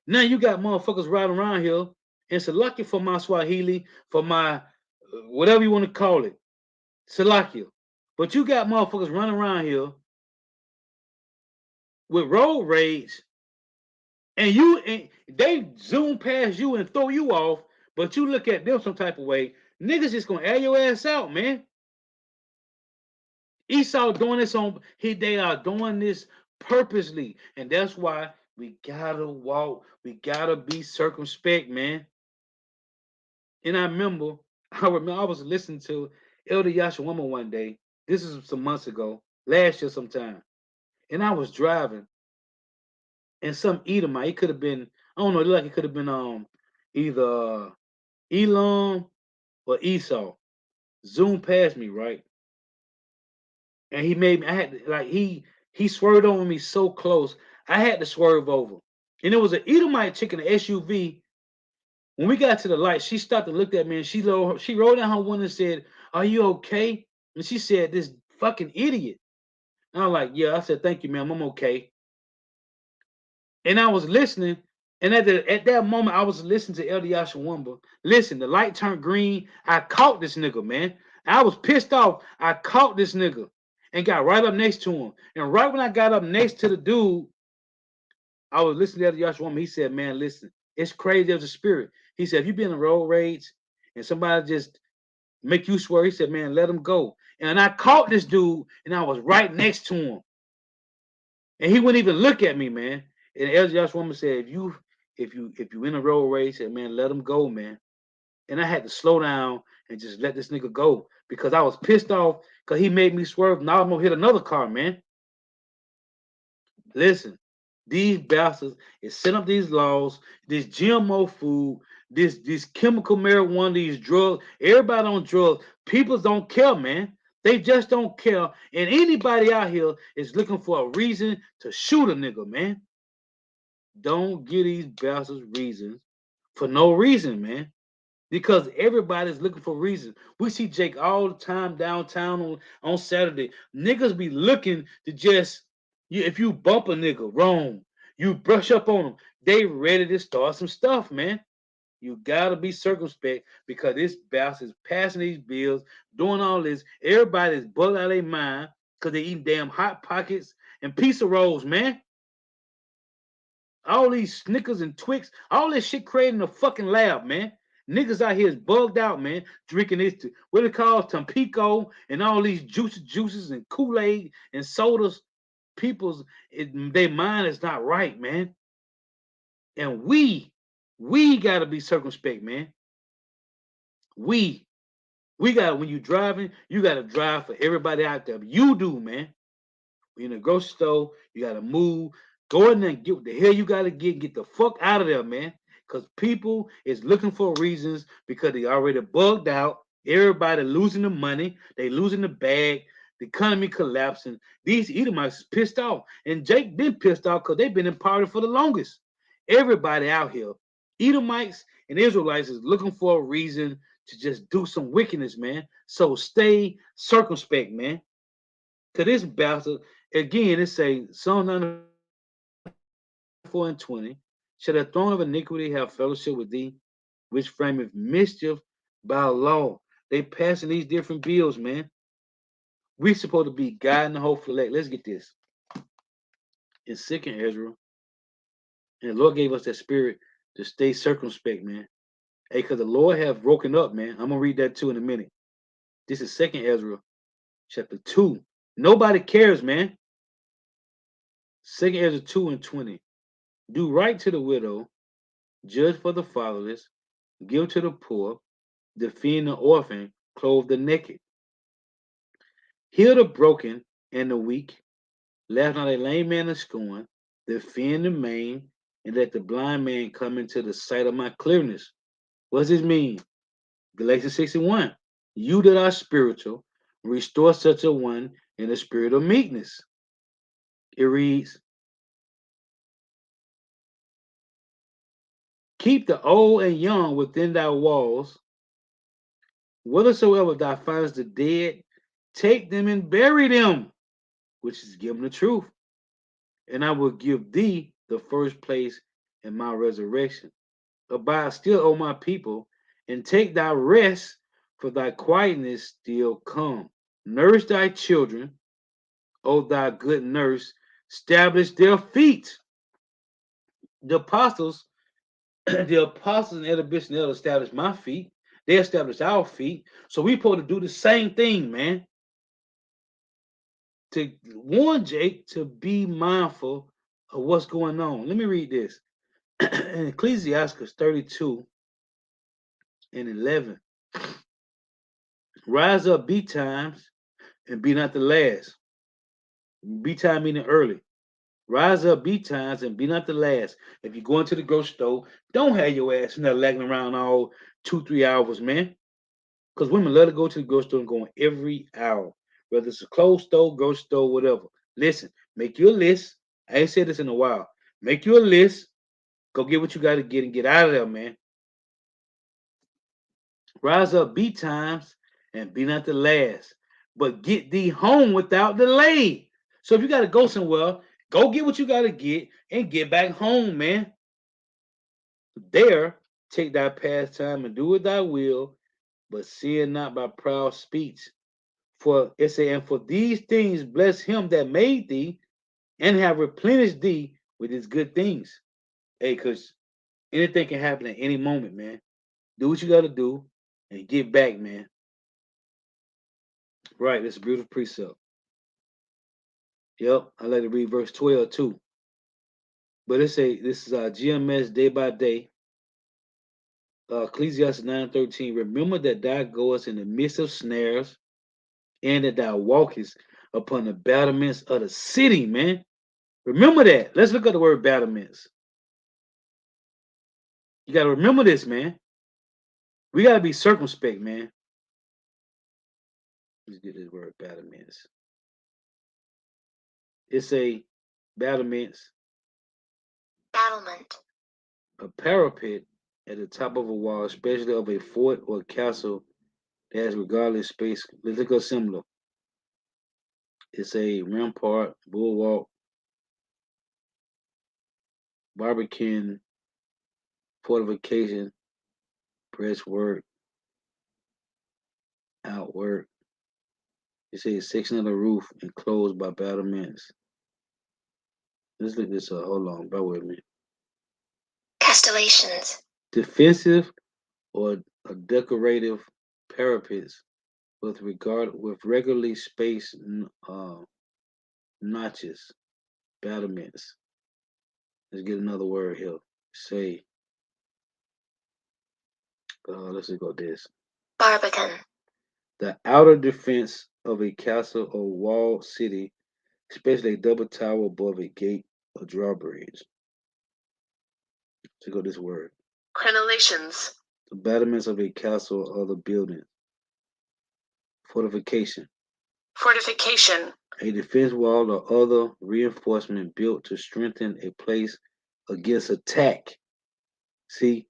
Now you got motherfuckers riding around here, and it's lucky for my Swahili, for my whatever you want to call it, Salakia. But you got motherfuckers running around here with road rage, and they zoom past you and throw you off, but you look at them some type of way. Niggas just gonna air your ass out, man. Esau doing this they are doing this purposely, and that's why we gotta walk, we gotta be circumspect, man. And I remember I was listening to Elder Yashawama one day. This is some months ago, last year sometime. And I was driving, and some Edomite, it could have been, I don't know, like it could have been either Elam or Esau, zoomed past me, right? And he made me, I had to, like he swerved over me so close, I had to swerve over. And it was an Edomite chick in an SUV. When we got to the light, she stopped and looked at me, and she rolled down her window and said, "Are you okay?" And she said, "This fucking idiot." And I'm like, "Yeah." I said, "Thank you, ma'am. I'm okay." And I was listening, and at that moment, I was listening to Elder Yashawamba. Listen, the light turned green. I caught this nigga, man. I was pissed off. I caught this nigga and got right up next to him. And right when I got up next to the dude, I was listening to Elder Yashawamba. He said, "Man, listen, it's crazy. There's a spirit." He said, "If you been in a road rage and somebody just make you swear," he said, "Man, let him go." And I caught this dude, and I was right next to him, and he wouldn't even look at me, man. And Elder Josh Woman said, "If you in a road rage, said, man, let him go, man." And I had to slow down and just let this nigga go because I was pissed off because he made me swerve and I almost hit another car, man. Listen, these bastards is setting up these laws, this GMO food, this chemical marijuana, these drugs. Everybody on drugs. People don't care, man. They just don't care. And anybody out here is looking for a reason to shoot a nigga, man. Don't give these bastards reasons for no reason, man. Because everybody's looking for reasons. We see Jake all the time downtown on Saturday. Niggas be looking to just if you bump a nigga wrong, you brush up on them. They ready to start some stuff, man. You gotta be circumspect because this bastard's passing these bills, doing all this. Everybody's bugged out of their mind because they eating damn hot pockets and pizza rolls, man. All these Snickers and Twix, all this shit created in the fucking lab, man. Niggas out here is bugged out, man. Drinking this, what it called, Tampico, and all these juices and Kool-Aid and sodas. Their mind is not right, man. And we gotta be circumspect, man. We, we gotta, when you driving, you gotta drive for everybody out there. You do, man. In the grocery store, you gotta move. Go in there and get what the hell you gotta get the fuck out of there, man. Because people is looking for reasons because they already bugged out. Everybody losing the money, they losing the bag, the economy collapsing. These Edomites is pissed off. And Jake been pissed off because they've been in power for the longest. Everybody out here, Edomites and Israelites, is looking for a reason to just do some wickedness, man. So stay circumspect, man. To this bastard, again, it say Psalm 94 and 20. Shall the throne of iniquity have fellowship with thee, which frameth mischief by law? They passing these different bills, man. We supposed to be guiding the whole elect. Let's get this. In second Ezra, and the Lord gave us that spirit to stay circumspect, man. Hey, because the Lord have broken up, man. I'm gonna read that too in a minute. This is second Ezra, chapter 2. Nobody cares, man. Second Ezra 2 and 20. Do right to the widow, judge for the fatherless, give to the poor, defend the orphan, clothe the naked, heal the broken and the weak, laugh not a lame man to scorn, defend the maimed, and let the blind man come into the sight of my clearness. What does this mean? Galatians 61. You that are spiritual, restore such a one in the spirit of meekness. It reads, keep the old and young within thy walls. Whithersoever thou findest the dead, take them and bury them, which is give them the truth. And I will give thee the first place in my resurrection. Abide still, O my people, and take thy rest, for thy quietness still come. Nourish thy children, O thou good nurse, establish their feet. The apostles, the apostles and elder bishops and elders established my feet. They established our feet. So we supposed to do the same thing, man. To warn Jake to be mindful of what's going on. Let me read this. In Ecclesiastes 32 and 11. Rise up, be times, and be not the last. Be time meaning early. Rise up, be times, and be not the last. If you go into the grocery store, don't have your ass in there lagging around all 2, 3 hours, man. Because women love to go to the grocery store and go in every hour, whether it's a clothes store, grocery store, whatever. Listen, make you a list. I ain't said this in a while. Make you a list. Go get what you got to get and get out of there, man. Rise up, be times, and be not the last, but get thee home without delay. So if you got to go somewhere, go get what you got to get and get back home, man. There, take thy pastime and do what thy will, but sin not by proud speech. For it say, and for these things bless him that made thee and have replenished thee with his good things. Hey, because anything can happen at any moment, man. Do what you got to do and get back, man. Right, that's a beautiful precept. Yep, I like to read verse 12 too. But it say this is GMS day by day. Ecclesiastes 9:13. Remember that thou goest in the midst of snares, and that thou walkest upon the battlements of the city, man. Remember that. Let's look at the word battlements. You gotta remember this, man. We gotta be circumspect, man. Let's get this word battlements. It's a battlements, Battlement. a parapet at the top of a wall, especially of a fort or castle that has regardless space. Let's look at similar. It's a rampart, bulwark, barbican, fortification, breastwork, outwork. It says section of the roof enclosed by battlements. Let's look this up. Hold on, bear with me. Castellations. Defensive or a decorative parapets with regularly spaced notches, battlements. Let's get another word here. Say, let's just go this. Barbican. The outer defense of a castle or walled city, especially a double tower above a gate or drawbridge. Let's go this word. Crenellations. The battlements of a castle or other building. Fortification. Fortification. A defense wall or other reinforcement built to strengthen a place against attack. See,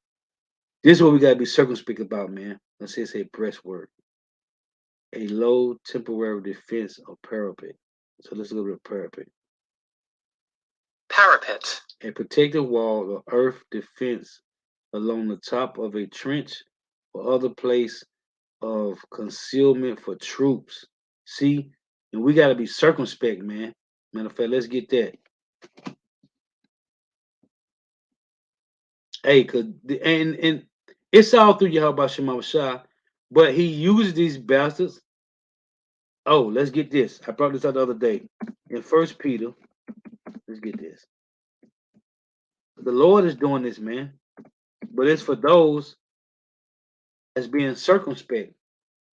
this is what we gotta be circumspect about, man. Let's say it's a breastwork, a low temporary defense or parapet. So let's go with parapet. Parapet. A protective wall or earth defense along the top of a trench or other place of concealment for troops. See, and we got to be circumspect, man. Matter of fact, let's get that. Hey, and it's all through Yahweh Shema Shah, but he used these bastards. Oh, let's get this. I brought this out the other day in First Peter. Let's get this. The Lord is doing this, man, but it's for those that's being circumspect.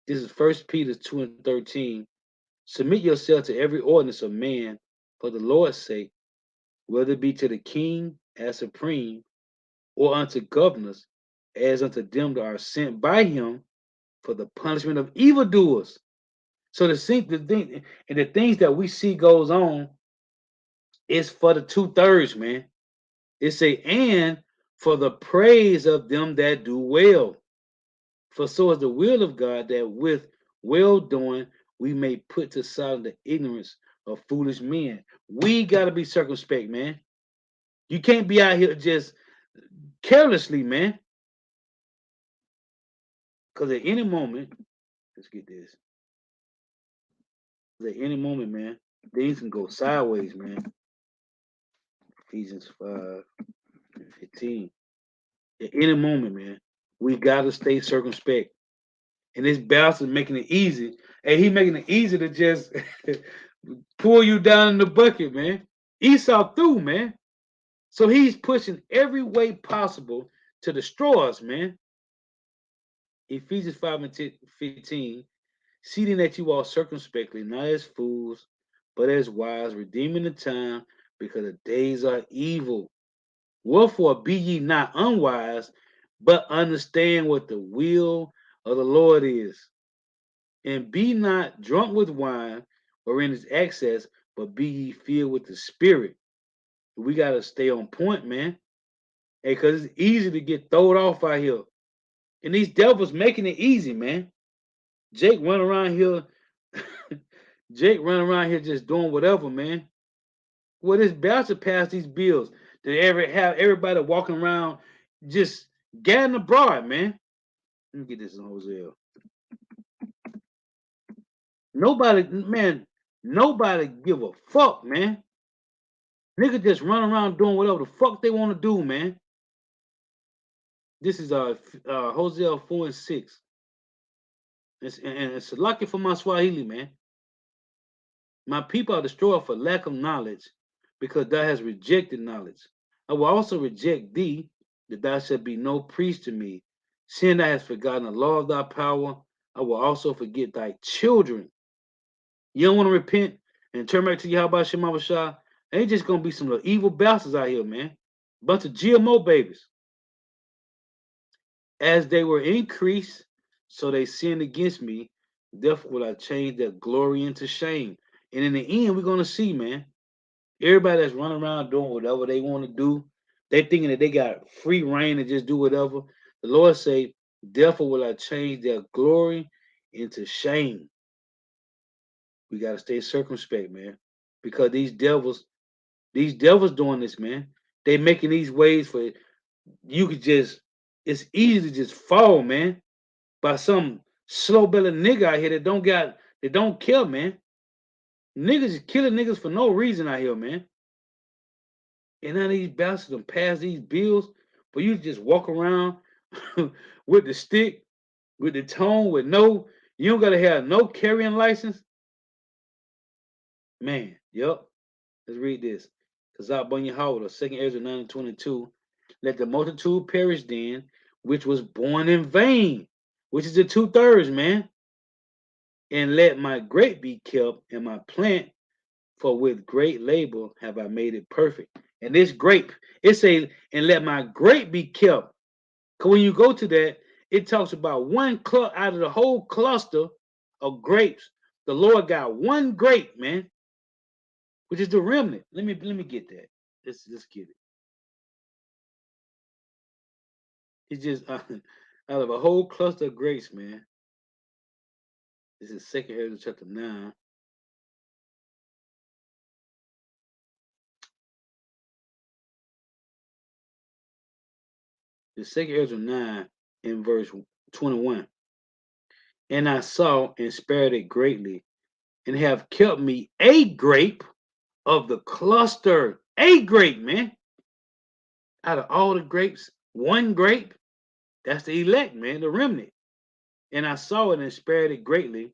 This is First Peter 2:13. Submit yourself to every ordinance of man for the Lord's sake, whether it be to the king as supreme, or unto governors as unto them that are sent by him for the punishment of evildoers. So and the things that we see goes on is for the 2/3, man. It's a and for the praise of them that do well. For so is the will of God that with well doing we may put to silence the ignorance of foolish men. We gotta be circumspect, man. You can't be out here just carelessly, man. Because at any moment, let's get this. 'Cause at any moment, man, things can go sideways, man. Ephesians 5:15. At any moment, man, we gotta stay circumspect. And this bounce is making it easy. And he making it easy to just pull you down in the bucket, man. Esau through, man. So he's pushing every way possible to destroy us, man. Ephesians 5:15, seeing that you all circumspectly, not as fools, but as wise, redeeming the time, because the days are evil. Wherefore be ye not unwise, but understand what the will of the Lord is. And be not drunk with wine, wherein is excess, but be ye filled with the Spirit. We got to stay on point, man. Hey, because it's easy to get thrown off out here. And these devils making it easy, man. Jake run around here. Jake run around here just doing whatever, man. Well, this bound to pass these bills that ever have everybody walking around just gathering abroad, man. Let me get this in Hosea. Nobody, man, nobody give a fuck, man. Niggas just run around doing whatever the fuck they want to do, man. This is Hosea 4:6. It's lucky for my Swahili, man. My people are destroyed for lack of knowledge, because thou hast rejected knowledge. I will also reject thee, that thou shalt be no priest to me. Seeing thou hast forgotten the law of thy power, I will also forget thy children. You don't want to repent and turn back to Yahweh Shema Shah. Ain't just gonna be some little evil bastards out here, man. Bunch of GMO babies. As they were increased, so they sinned against me. Therefore will I change their glory into shame. And in the end, we're gonna see, man. Everybody that's running around doing whatever they want to do, they thinking that they got free reign to just do whatever. The Lord say, therefore will I change their glory into shame. We gotta stay circumspect, man. Because these devils doing this, man. They making these ways for you could just it's easy to just fall, man, by some slow bellied nigga out here that don't care, man. Niggas is killing niggas for no reason out here, man. And none of these bastards don't pass these bills, but you just walk around with the stick, with the tone, you don't gotta have no carrying license. Man, yep. Let's read this. Kazak Bunya Howard, 2nd Ezra 9:22. Let the multitude perish then, which was born in vain, which is the 2/3, man. And let my grape be kept and my plant, for with great labor have I made it perfect. And this grape, it say, and let my grape be kept. Because when you go to that, it talks about one out of the whole cluster of grapes. The Lord got one grape, man, which is the remnant. Let me get that. Let's get it. It's just Out of a whole cluster of grapes, man. This is Second Ezra chapter 9. The Second Ezra 9 in verse 21. And I saw and spared it greatly, and have kept me a grape of the cluster. A grape, man. Out of all the grapes, one grape. That's the elect, man, the remnant. And I saw it and spared it greatly,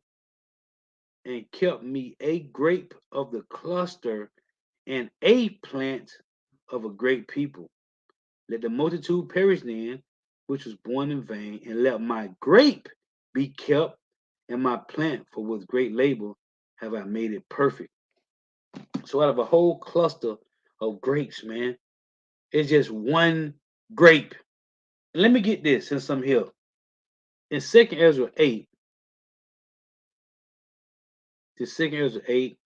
and kept me a grape of the cluster, and a plant of a great people. Let the multitude perish then, which was born in vain, and let my grape be kept, and my plant, for with great labor have I made it perfect. So out of a whole cluster of grapes, man, it's just one grape. And let me get this since I'm here. In Second Ezra 8, the Second Ezra 8,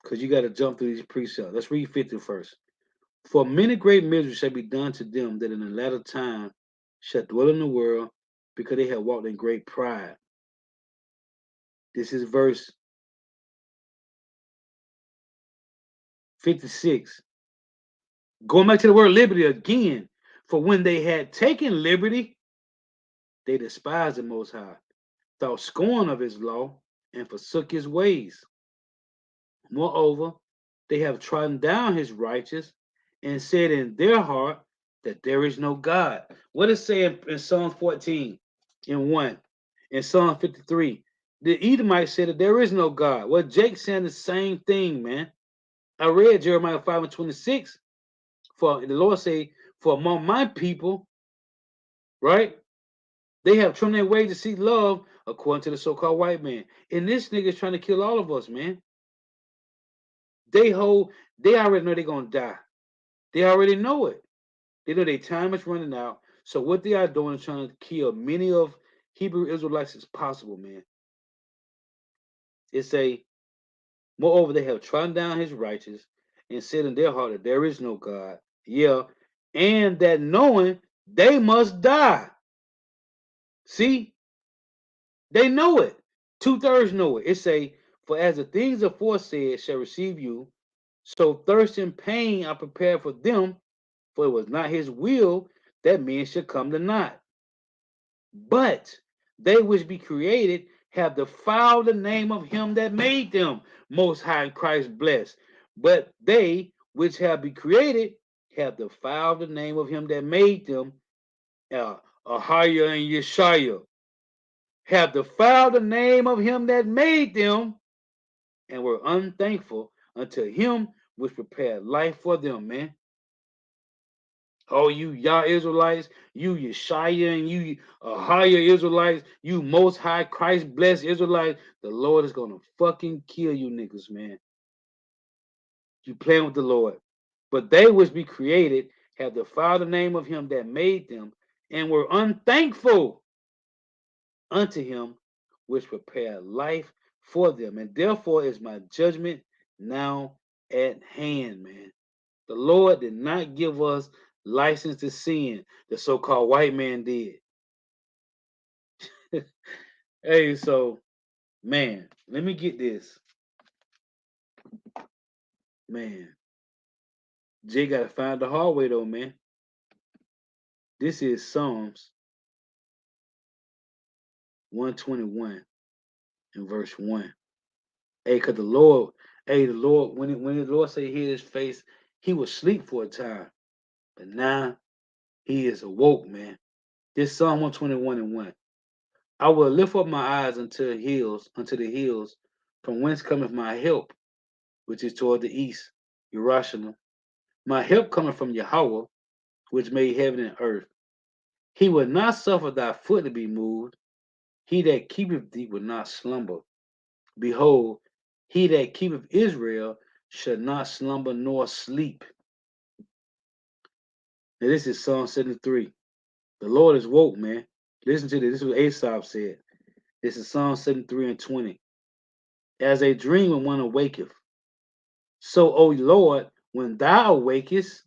because you got to jump through these precepts. Let's read 50 first. For many great miseries shall be done to them that in the latter time shall dwell in the world, because they have walked in great pride. This is verse 56. Going back to the word liberty again. For when they had taken liberty, they despised the Most High, thought scorn of his law, and forsook his ways. Moreover, they have trodden down his righteous, and said in their heart that there is no God. What is saying in Psalm 14 and 1? In Psalm 53, the Edomites said that there is no God. Well, Jake's saying the same thing, man. I read Jeremiah 5 and 26. For the Lord say, for among my people, right? They have trimmed their way to seek love according to the so-called white man. And this nigga is trying to kill all of us, man. They already know they're gonna die. They already know it. They know their time is running out. So what they are doing is trying to kill many of Hebrew Israelites as possible, man. It's a moreover, they have trodden down his righteous and said in their heart that there is no God. Yeah, and that knowing they must die. See, they know it. Two-thirds know it. It say, for as the things aforesaid shall receive you, so thirst and pain are prepared for them, for it was not his will that men should come to naught. But they which be created have defiled the name of him that made them, most high Christ blessed. But they which have been created have defiled the name of him that made them, Ahiah and Yeshaya, have defiled the name of him that made them, and were unthankful unto him which prepared life for them, man. Oh, you Yah Israelites, you Yeshaya and you higher Israelites, you most high Christ blessed Israelites, the Lord is gonna fucking kill you niggas, man. You playing with the Lord. But they which be created have defiled the name of him that made them, and were unthankful unto him which prepared life for them. And therefore is my judgment now at hand, man. The Lord did not give us license to sin. The so-called white man did. Hey, so man, let me get this. Man, Jay gotta find the hard way though, man. This is Psalms 121 and verse 1. Hey, cause the Lord, the Lord, when the Lord say he hid his face, he was asleep for a time. But now he is awoke, man. This Psalm 121 and 1. I will lift up my eyes unto the hills, from whence cometh my help, which is toward the east, Jerusalem. My help cometh from Yahweh, which made heaven and earth. He will not suffer thy foot to be moved. He that keepeth thee will not slumber. Behold, he that keepeth Israel shall not slumber nor sleep. Now this is Psalm 73. The Lord is woke, man. Listen to this. This is what Asaph said. This is Psalm 73 and 20. As a dream when one awaketh. So, O Lord, when thou awakest,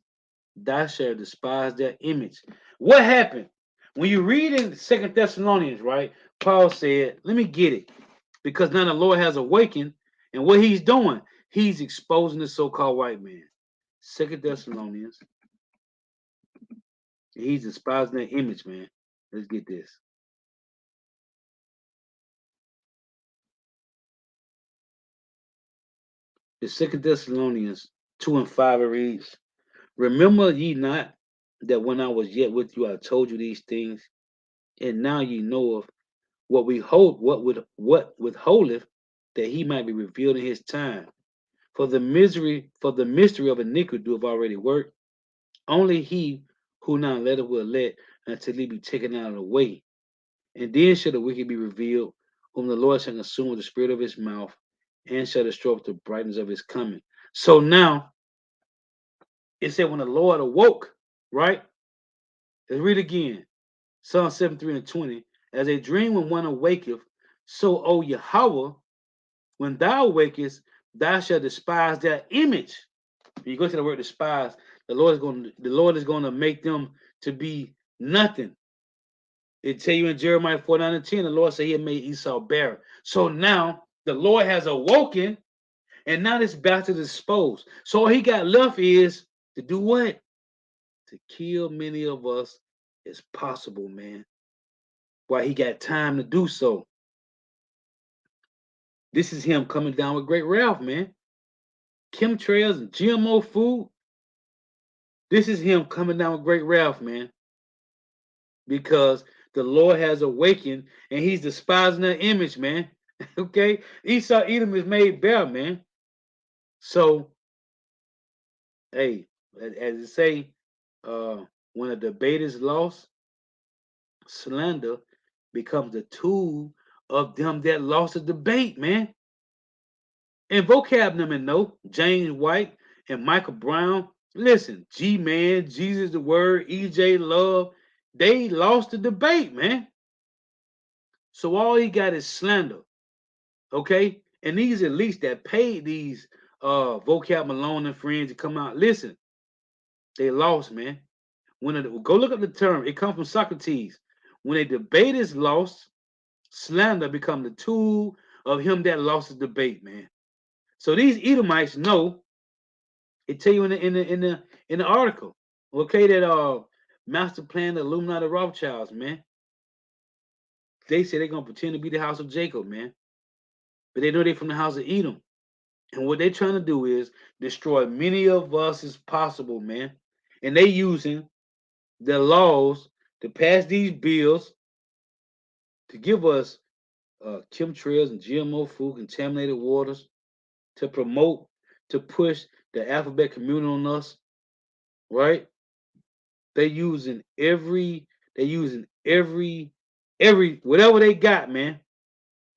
thou shalt despise their image. What happened? When you read in Second Thessalonians, right? Paul said, "Let me get it," because now the Lord has awakened, and what He's doing, He's exposing the so-called white man. Second Thessalonians, He's despising that image, man. Let's get this. The Second Thessalonians 2:5 it reads, "Remember ye not that when I was yet with you, I told you these things, and now ye know of what we hold, what withholdeth, that he might be revealed in his time. For the mystery of iniquity doeth already work. Only he who now letteth will let until he be taken out of the way. And then shall the wicked be revealed, whom the Lord shall consume with the spirit of his mouth, and shall destroy with the brightness of his coming." So now it said when the Lord awoke, right? Let's read again. Psalm 73 and 20. As a dream when one awaketh, so, O Yahweh, when thou awakest, thou shalt despise their image. When you go to the word despise, the Lord is going to make them to be nothing. It tell you in Jeremiah 49 and 10, the Lord said he had made Esau barren. So now the Lord has awoken, and now this battle is exposed. So all he got left is to do what? To kill many of us as possible, man. While he got time to do so. This is him coming down with great wrath, man. Chemtrails and GMO food. This is him coming down with great wrath, man. Because the Lord has awakened and he's despising the image, man. Okay? Esau Edom is made bare, man. So, hey, as it say, when a debate is lost, slander becomes the tool of them that lost the debate, man. And vocab them and know James White and Michael Brown. Listen, G Man, Jesus the Word, EJ Love, they lost the debate, man. So all he got is slander. Okay? And these elites that paid these vocab Malone and friends to come out. Listen, they lost, man. Go look up the term, it comes from Socrates. When a debate is lost, slander become the tool of him that lost the debate, man. So these Edomites know. It tell you in the article, okay, that master plan the Illuminati Rothschilds, man. They say they're gonna pretend to be the house of Jacob, man, but they know they're from the house of Edom, and what they're trying to do is destroy many of us as possible, man. And they using the laws to pass these bills to give us chemtrails and GMO food, contaminated waters, to promote, to push the alphabet community on us, right? They using every whatever they got, man.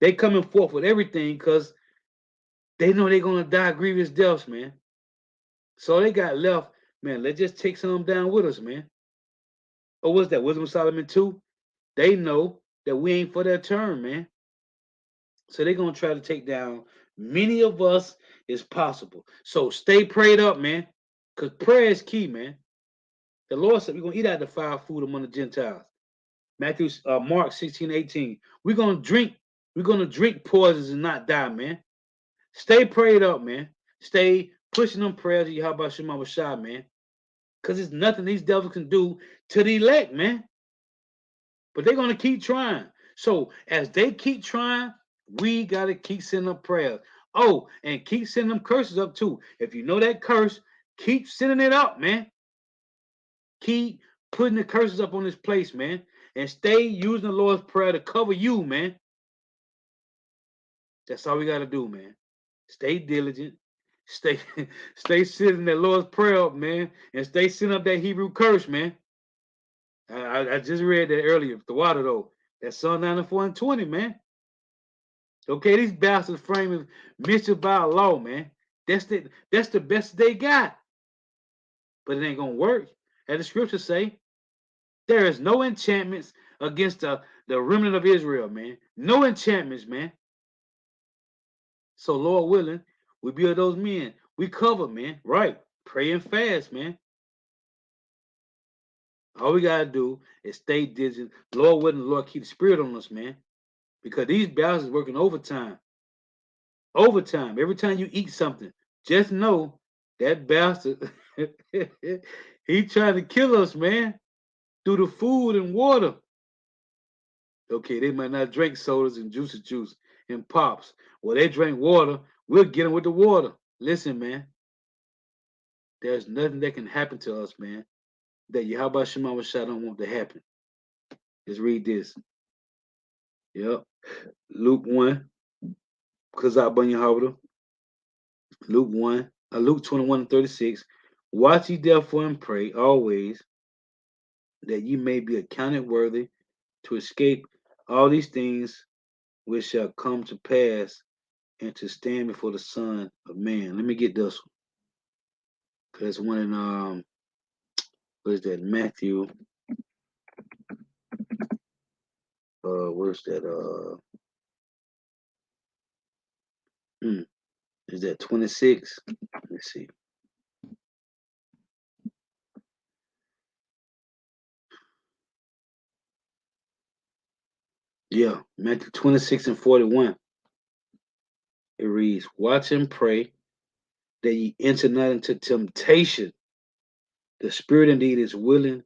They coming forth with everything because they know they're gonna die grievous deaths, man. So they got left, man. Let's just take some down with us, man. Or what's that? Wisdom of Solomon 2? They know that we ain't for their turn, man. So they're gonna try to take down many of us as possible. So stay prayed up, man. Because prayer is key, man. The Lord said we're gonna eat out the foul food among the Gentiles. Mark 16:18. We're gonna drink poisons and not die, man. Stay prayed up, man. Stay pushing them prayers of Yahweh Shema Shai, man. Because there's nothing these devils can do to the elect, man. But they're gonna keep trying. So as they keep trying, we gotta keep sending up prayers. Oh, and keep sending them curses up too. If you know that curse, keep sending it up, man. Keep putting the curses up on this place, man. And stay using the Lord's prayer to cover you, man. That's all we gotta do, man. Stay diligent. Stay stay sitting that Lord's prayer up, man. And stay sitting up that Hebrew curse, man. I just read that earlier. The water though. That's Psalm 94 and 20, man. Okay, these bastards framing mischief by law, man. That's the best they got. But it ain't gonna work. As the scriptures say, there is no enchantments against the remnant of Israel, man. No enchantments, man. So Lord willing, we be of those men. We cover, man. Right. Pray and fast, man. All we gotta do is stay diligent. Lord willing, the Lord keep the spirit on us, man. Because these bastards working overtime. Overtime. Every time you eat something, just know that bastard he trying to kill us, man, through the food and water. Okay, they might not drink sodas and juice and pops. Well, they drink water. We'll get them with the water. Listen, man, there's nothing that can happen to us, man, that Yahweh Shema Shah don't want to happen. Just read this. Yep. Luke 1, Kazak Yahweh. Luke 1, Luke 21 and 36. Watch ye therefore and pray always that ye may be accounted worthy to escape all these things which shall come to pass and to stand before the Son of Man. Let me get this one. Because one in what is that? Matthew. Where's that? Is that 26? Let's see. Yeah, Matthew 26 and 41. It reads, watch and pray that ye enter not into temptation. The spirit indeed is willing,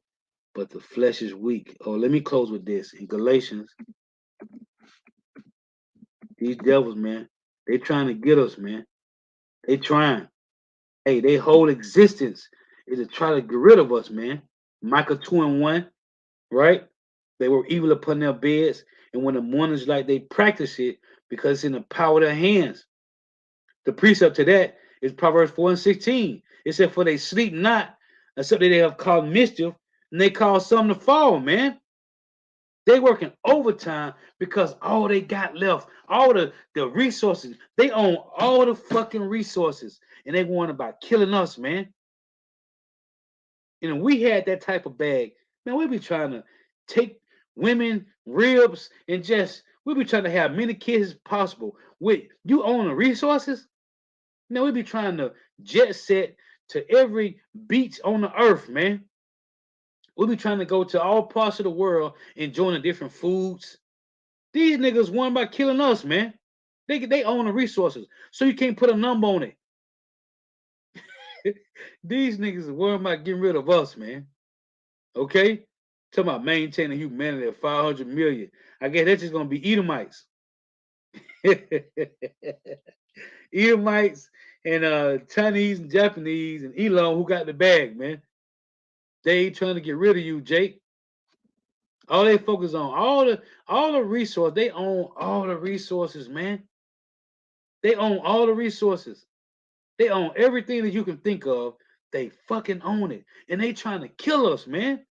but the flesh is weak. Oh, let me close with this. In Galatians, these devils, man, they trying to get us, man. They trying. Hey, their whole existence is to try to get rid of us, man. Micah 2 and 1, right? They were evil upon their beds, and when the morning's light, they practice it because it's in the power of their hands. The precept to that is Proverbs 4 and 16. It said, for they sleep not, except that they have caused mischief, and they cause some to fall, man. They working overtime because all they got left, all the resources, they own all the fucking resources, and they want about killing us, man. And if we had that type of bag, man, we'd be trying to take women, ribs, and just we'd be trying to have many kids as possible. With you own the resources, man, we'd be trying to jet set to every beach on the earth, man. We'll be trying to go to all parts of the world, enjoying the different foods. These niggas won by killing us, man. They own the resources, so you can't put a number on it. These niggas won by getting rid of us, man. Okay, talking about maintaining humanity at 500 million. I guess that's just gonna be Edomites, Edomites, and Chinese and Japanese and Elon who got the bag, man. They ain't trying to get rid of you, Jake. All they focus on all the resources. They own all the resources, man. They own all the resources. They own everything that you can think of. They fucking own it. And they trying to kill us, man.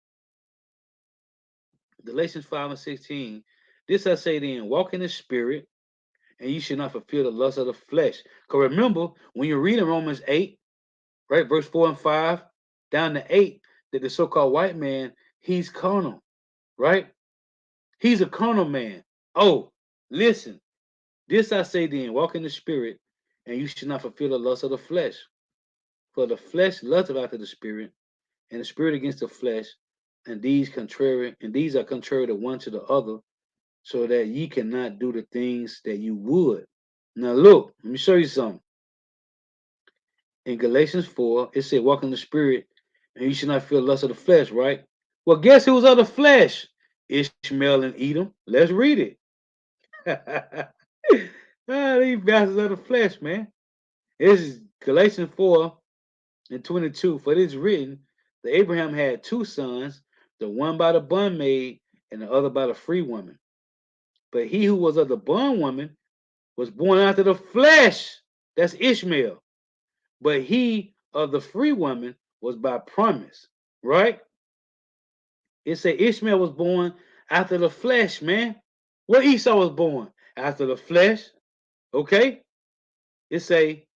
Galatians 5 and 16. This I say then, walk in the spirit, and you should not fulfill the lust of the flesh. Because remember, when you're reading Romans 8, right, verse 4 and 5, down to 8, that the so-called white man, he's carnal, right? He's a carnal man. Oh, listen. This I say then, walk in the spirit, and you should not fulfill the lust of the flesh. For the flesh lusteth after the spirit, and the spirit against the flesh, and these are contrary the one to the other, so that ye cannot do the things that you would. Now look, let me show you something. In Galatians 4, it said, walk in the spirit, and you should not feel lust of the flesh, right? Well, guess who's of the flesh? Ishmael and Edom. Let's read it. These bastards of the flesh, man. This is Galatians 4 and 22. For it is written that Abraham had two sons, the one by the bondmaid and the other by the free woman. But he who was of the bondwoman was born after the flesh. That's Ishmael. But he of the free woman was by promise. Right? It said Ishmael was born after the flesh, man. Where Esau was born? After the flesh. Okay? It say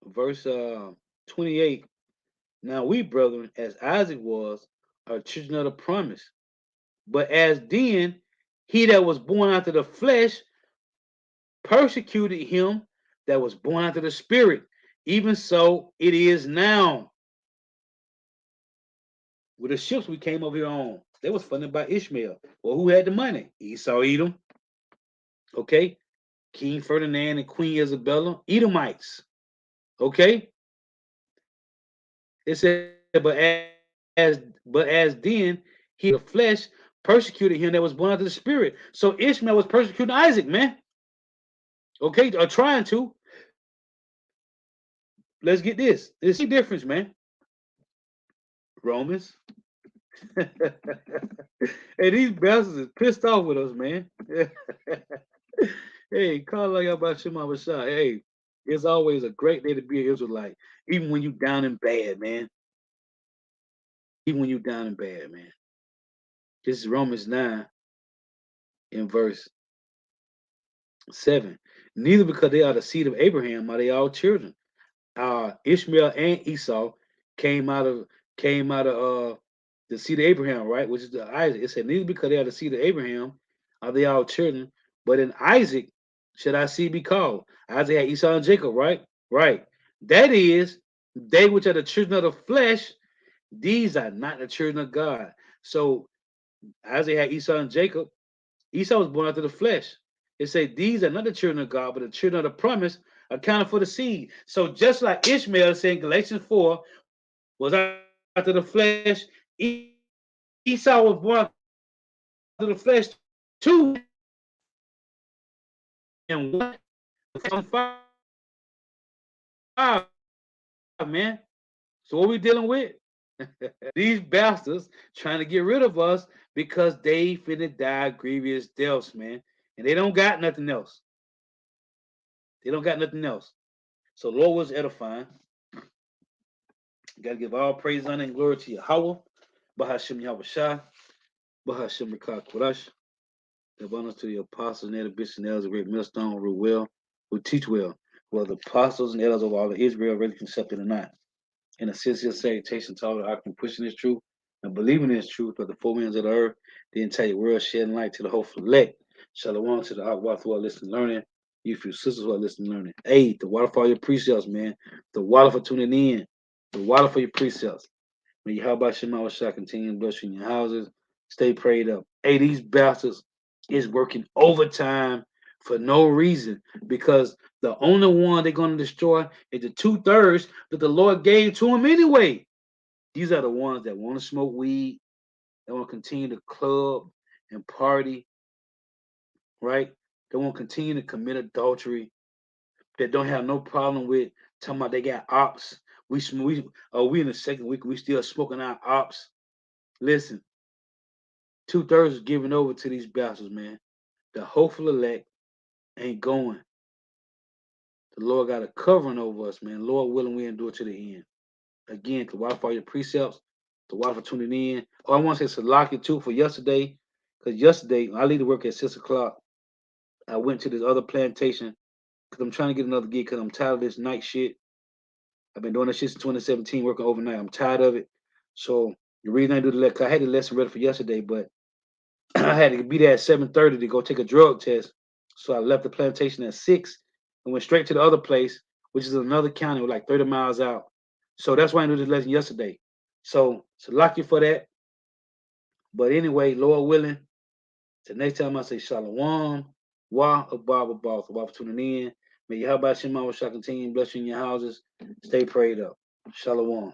verse 28. Now we, brethren, as Isaac was, are children of the promise. But as then he that was born after the flesh persecuted him that was born after the spirit, even so it is now. with the ships we came over here on. They was funded by Ishmael. Well, who had the money? Esau, Edom. Okay, King Ferdinand and Queen Isabella, Edomites. Okay, it said, but as then he that was born of the flesh persecuted him that was born of the spirit. So Ishmael was persecuting Isaac, man. Okay, or trying to. Let's get this. It's a difference, man. Romans. Hey, these bastards is pissed off with us, man. Hey, call like about Shema Bashar. Hey, it's always a great day to be an Israelite, even when you down and bad, man. Even when you down and bad, man. This is Romans 9 in verse 7. Neither because they are the seed of Abraham are they all children. Ishmael and Esau came out of came out of the seed of Abraham, right? Which is the Isaac. It said, neither because they are the seed of Abraham are they all children, but in Isaac should I see be called. Isaac had Esau and Jacob, right? Right. That is, they which are the children of the flesh, these are not the children of God. So Isaac had Esau and Jacob. Esau was born after the flesh. It said these are not the children of God, but the children of the promise accounted for the seed. So just like Ishmael said in Galatians 4 was after the flesh, Esau was born after the flesh too. And what? 5, man. So what we dealing with? These bastards trying to get rid of us because they finna die grievous deaths, man. And they don't got nothing else. They don't got nothing else. So Lord was edifying. You gotta give all praise, honor, and glory to Yahweh. Bahashim Yahushua. Bahashim Rakah Kodash. Give honor to the apostles and the bishops and elders of great millstone, who rule well, who teach well, who are the apostles and elders of all of Israel, really accepted or not. And a sincere salutation to all the occupant pushing this truth and believing in this truth of the four winds of the earth, the entire world, shedding light to the hopeful elect. Shalom to the Akwath who are listening, learning. You few sisters who are listening, learning. Hey, the water for your precepts, man. The water for tuning in. The water for your precepts. May you how about Shema Shah continue to bless you in your houses. Stay prayed up. Hey, these bastards is working overtime for no reason because the only one they're going to destroy is the 2/3 that the Lord gave to them anyway. These are the ones that want to smoke weed, that want to continue to club and party, right? They want to continue to commit adultery. That don't have no problem with talking about they got ops. We in the second week we still smoking our ops. Listen, 2/3 is giving over to these bastards, man. The hopeful elect ain't going. The Lord got a covering over us, man. Lord willing, we endure to the end. Again, to watch for your precepts, to watch for tuning in. Oh, I want to say Salaki too for yesterday, because yesterday I leave to work at 6 o'clock. I went to this other plantation because I'm trying to get another gig because I'm tired of this night shit. I've been doing this shit since 2017, working overnight. I'm tired of it. So the reason I do the lesson, I had the lesson ready for yesterday, but I had to be there at 7:30 to go take a drug test. So I left the plantation at 6 and went straight to the other place, which is another county, like 30 miles out. So that's why I knew this lesson yesterday. So lock you for that. But anyway, Lord willing, the next time I say Shalom, Wa Abba Abba, for tuning in. May Yahweh Shema shall continue blessing your houses. Stay prayed up. Shalom.